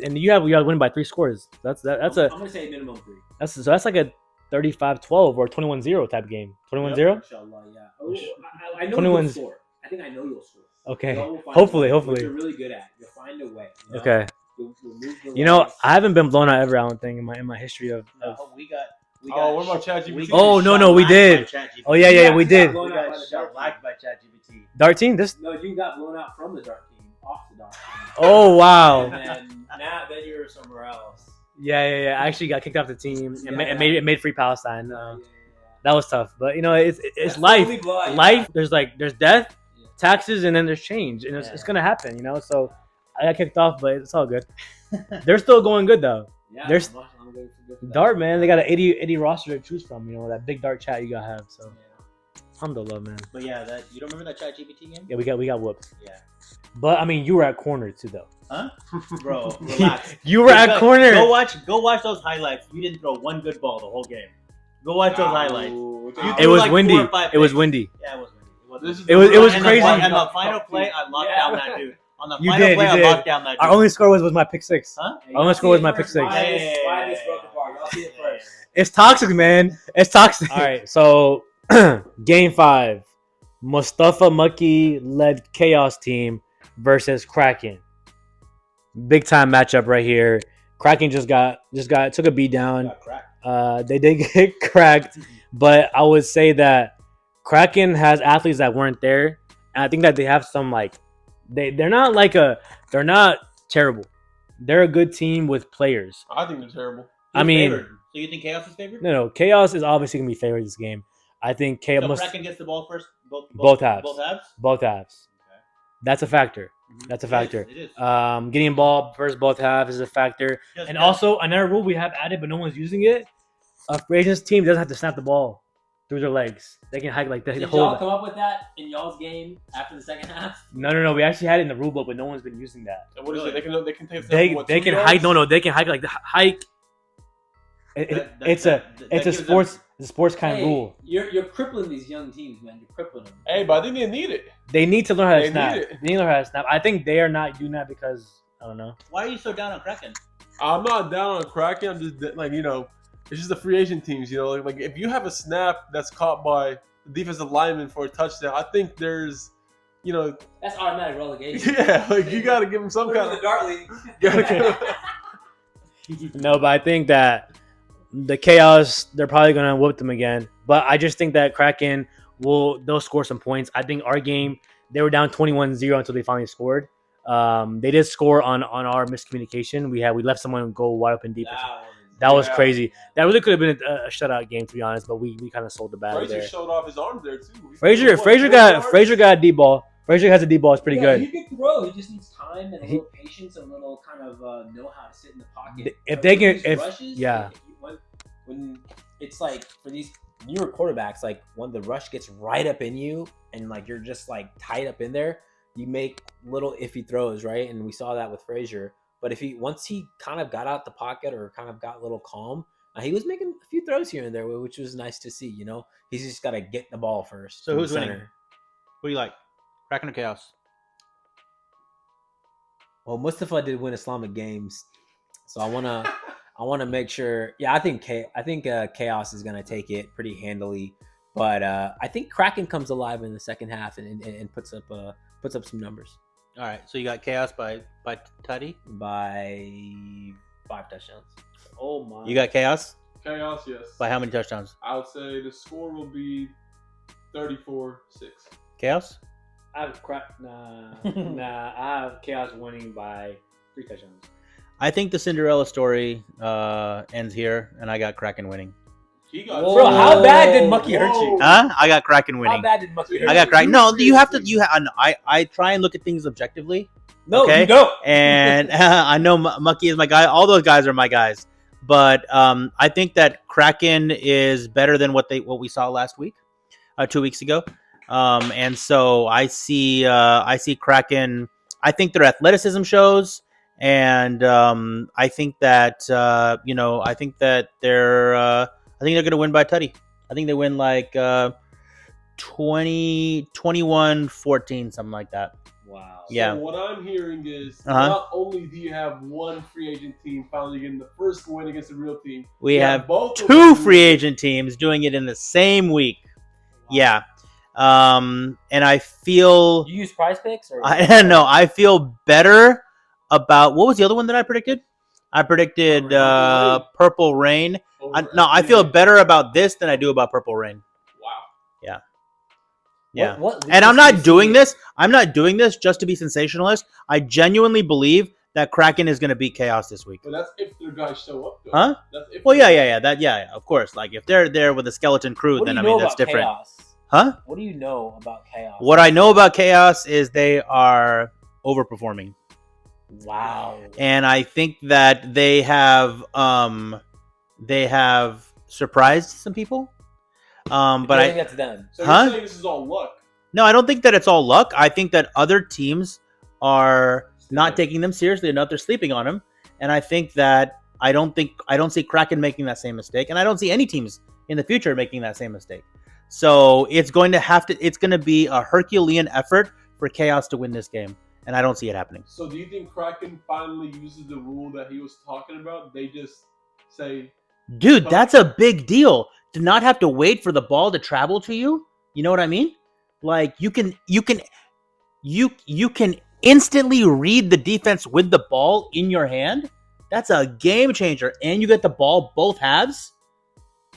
and you have winning by 3 scores. I'm gonna say minimum 3. That's like a 35-12 or 21-0 type game. 21-0. Inshallah, yeah. Oh, I know 21 you'll score. I think I know you'll score. Okay. Y'all will find Hopefully, a way. What hopefully. you're really good at. You'll find a way. You know? Okay. You'll move the You know, legs. I haven't been blown out ever. I don't think in my history of. We got. Oh, what about ChatGPT? we Oh, got no, we shellacked did. by ChatGPT. Oh yeah, we did. Blown We out by got the dark shellacked team. by ChatGPT. Dart team. This. No, you got blown out from the dark team, off the dark team. Oh wow. And then you're somewhere else. Yeah. I actually got kicked off the team and Yeah. it made free Palestine. Yeah. That was tough, but you know it's That's life. totally blind. Life. There's death, Yeah. taxes, and then there's change, and it's gonna happen. You know, so I got kicked off, but it's all good. They're still going good though. Yeah, There's- I'm good for that. Dart, man, they got an 80 roster to choose from. You know that big Dart chat you gotta have. So, alhamdulillah, man. But yeah, that you don't remember that ChatGPT game? Yeah, we got whooped. Yeah. But I mean, you were at corner too, though. Huh? Bro, relax. You were at corner. Go watch those highlights. You didn't throw one good ball the whole game. Go watch those highlights. You It threw was like windy. 4 or 5 It was picks. windy. Yeah, it was windy. This is It was And crazy. And the final play, I locked down that dude. On the You final did, play, you I did. locked down that dude. Our only score was my pick 6. Huh? Our only score was my pick 6. Why this broke apart? Y'all see it first. It's toxic, man. It's toxic. All right, so game 5, Mustafa Mucky led Chaos team versus Kraken. Big time matchup right here. Kraken just took a beat down. Got cracked. They did get cracked, but I would say that Kraken has athletes that weren't there, and I think that they have some they're not terrible. They're a good team with players. I think they're terrible. I mean, Favored. So you think Chaos is favored? no, Chaos is obviously gonna be favored this game. I think Chaos So Kraken gets the ball first. Both halves. Both halves. both halves. Okay. That's a factor. That's a factor. It is. Getting ball first both halves is a factor. Just And because- also another rule we have added, but no one's using it. A free agents team doesn't have to snap the ball through their legs. They can hike like that. Did Hold y'all it. come up with that in y'all's game after the second half? No. We actually had it in the rule book, but no one's been using that. And what is it? They can take They can hike. No, they can hike like the hike. It's a sports kind of rule. You're crippling these young teams, man. You're crippling them. Hey, but I think they need it. They need to learn how to They snap. need it. They need to learn how to snap. I think they are not doing that because I don't know. Why are you so down on Kraken? I'm not down on Kraken. I'm just it's just the free agent teams. Like if you have a snap that's caught by the defensive lineman for a touchdown, I think there's, That's automatic relegation. yeah, like you got to give him some Put him kind in of. the dart league. You gotta give him- No, but I think that the Chaos, they're probably gonna whoop them again. But I just think that Kraken they'll score some points. I think our game, they were down 21-0 until they finally scored. They did score on our miscommunication. We left someone go wide open deep. That was Yeah. crazy. That really could have been a shutout game, to be honest. But we kind of sold the bag Frazier there. showed off his arms there too. Frazier got a deep ball. Frazier has a deep ball. It's pretty good. He can throw. He just needs time and a little patience and a little kind of know how to sit in the pocket. If they can- These if- rushes, yeah. When it's like for these newer quarterbacks, like when the rush gets right up in you and like you're just like tied up in there, you make little iffy throws, right? And we saw that with Frazier. But once he kind of got out the pocket or kind of got a little calm, he was making a few throws here and there, which was nice to see. He's just got to get the ball first. So from who's the winning? center. What do you like? Kraken or Chaos? Well, Mustafa did win Islamic games, so I wanna make sure. Yeah, I think Chaos is gonna take it pretty handily, but I think Kraken comes alive in the second half and puts up some numbers All right. So you got Chaos by Tutty. by 5 touchdowns. Oh my! You got Chaos. Chaos, yes. By how many touchdowns? I would say the score will be 34-6. Chaos? I have I have Chaos winning by 3 touchdowns. I think the Cinderella story ends here, and I got Kraken winning. He got Whoa. Bro, how bad did Mucky hurt you? Huh? I got Kraken How winning. bad did Mucky hurt I you? got Kraken. No, you have to. I try and look at things objectively. No, Okay. you don't. And I know Mucky is my guy. All those guys are my guys. But I think that Kraken is better than what we saw last week, 2 weeks ago. And so I see Kraken. I think their athleticism shows, and I think that I think they're going to win by tutty. I think they win like 21-14, something like that. Wow. Yeah. So what I'm hearing is Uh-huh. not only do you have one free agent team finally getting the first win against a real team, We you have both of 2 them free winning. agent teams doing it in the same week. Yeah. And I feel You use Prize Picks or I feel better about what was the other one that I predicted? I predicted Purple Rain. I feel better about this than I do about Purple Rain. Wow. Yeah. What And I'm leagues do not you doing see- this. I'm not doing this just to be sensationalist. I genuinely believe that Kraken is going to beat Chaos this week. But that's if their guys show up, though. Huh? That's if Well, their- yeah. Of course. Like if they're there with a skeleton crew, What do then you I know mean that's about different. Chaos? Huh? What do you know about Chaos? What I know about Chaos is they are overperforming, Wow. and I think that they have surprised some people. But I think that's them. So Huh? you're saying this is all luck? No, I don't think that it's all luck. I think that other teams are not taking them seriously enough. They're sleeping on them, and I think that I don't see Kraken making that same mistake, and I don't see any teams in the future making that same mistake. So it's going to be a Herculean effort for Chaos to win this game, and I don't see it happening. So do you think Kraken finally uses the rule that he was talking about? They just say, Dude, that's a big deal to not have to wait for the ball to travel to you. You know what I mean? Like you can instantly read the defense with the ball in your hand. That's a game changer, and you get the ball both halves.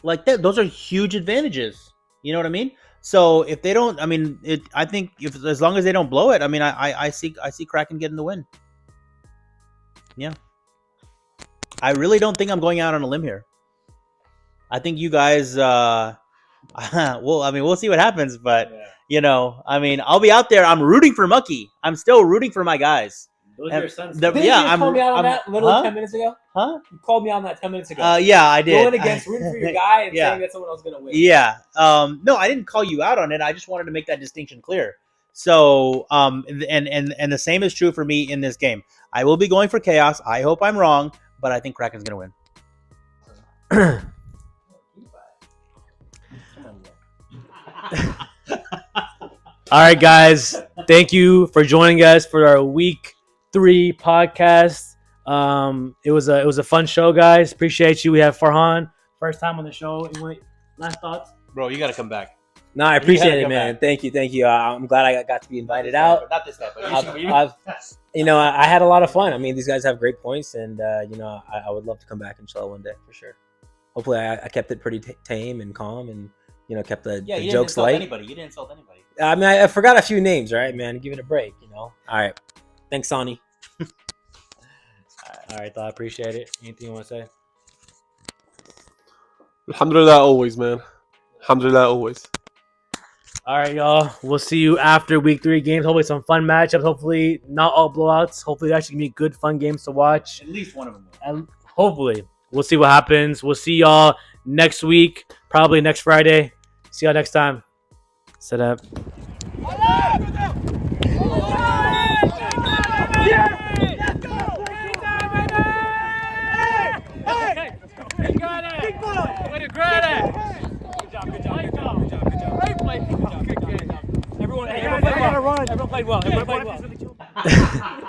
Like that, those are huge advantages. You know what I mean? So if they don't, I mean, I think as long as they don't blow it, I mean, I see Kraken getting the win. Yeah, I really don't think I'm going out on a limb here. I think you guys, well, I mean, we'll see what happens, but I mean, I'll be out there. I'm rooting for Mucky. I'm still rooting for my guys. Those And are your sons. the- Didn't yeah, you just I'm- call me out on I'm- that literally huh? 10 minutes ago? Huh? You called me on that 10 minutes ago. Yeah, I did. Going against rooting for your guy and Yeah. saying that someone else is going to win. Yeah. No, I didn't call you out on it. I just wanted to make that distinction clear. So, and the same is true for me in this game. I will be going for Chaos. I hope I'm wrong, but I think Kraken's going to win. All right, guys. Thank you for joining us for our week 3 podcast. It was a fun show, guys. Appreciate you. We have Farhan, first time on the show. Last thoughts? Bro, you got to come back. No, I appreciate gotta it, come man. back. Thank you. I'm glad I got to be invited out. Not this time, but I had a lot of fun. I mean, these guys have great points, and I would love to come back and chill one day for sure. Hopefully, I kept it pretty tame and calm, and kept the jokes light. You didn't insult anybody. I mean, I forgot a few names, right, man? Give it a break, All right, thanks, Sonny. All right, I appreciate it. Anything you want to say? Alhamdulillah always, man. Alhamdulillah always. All right, y'all. We'll see you after week 3 games. Hopefully, some fun matchups. Hopefully, not all blowouts. Hopefully, actually, be good, fun games to watch. At least one of them. And hopefully, we'll see what happens. We'll see y'all next week, probably next Friday. See y'all next time. Set up. Everyone played well. Everyone played well.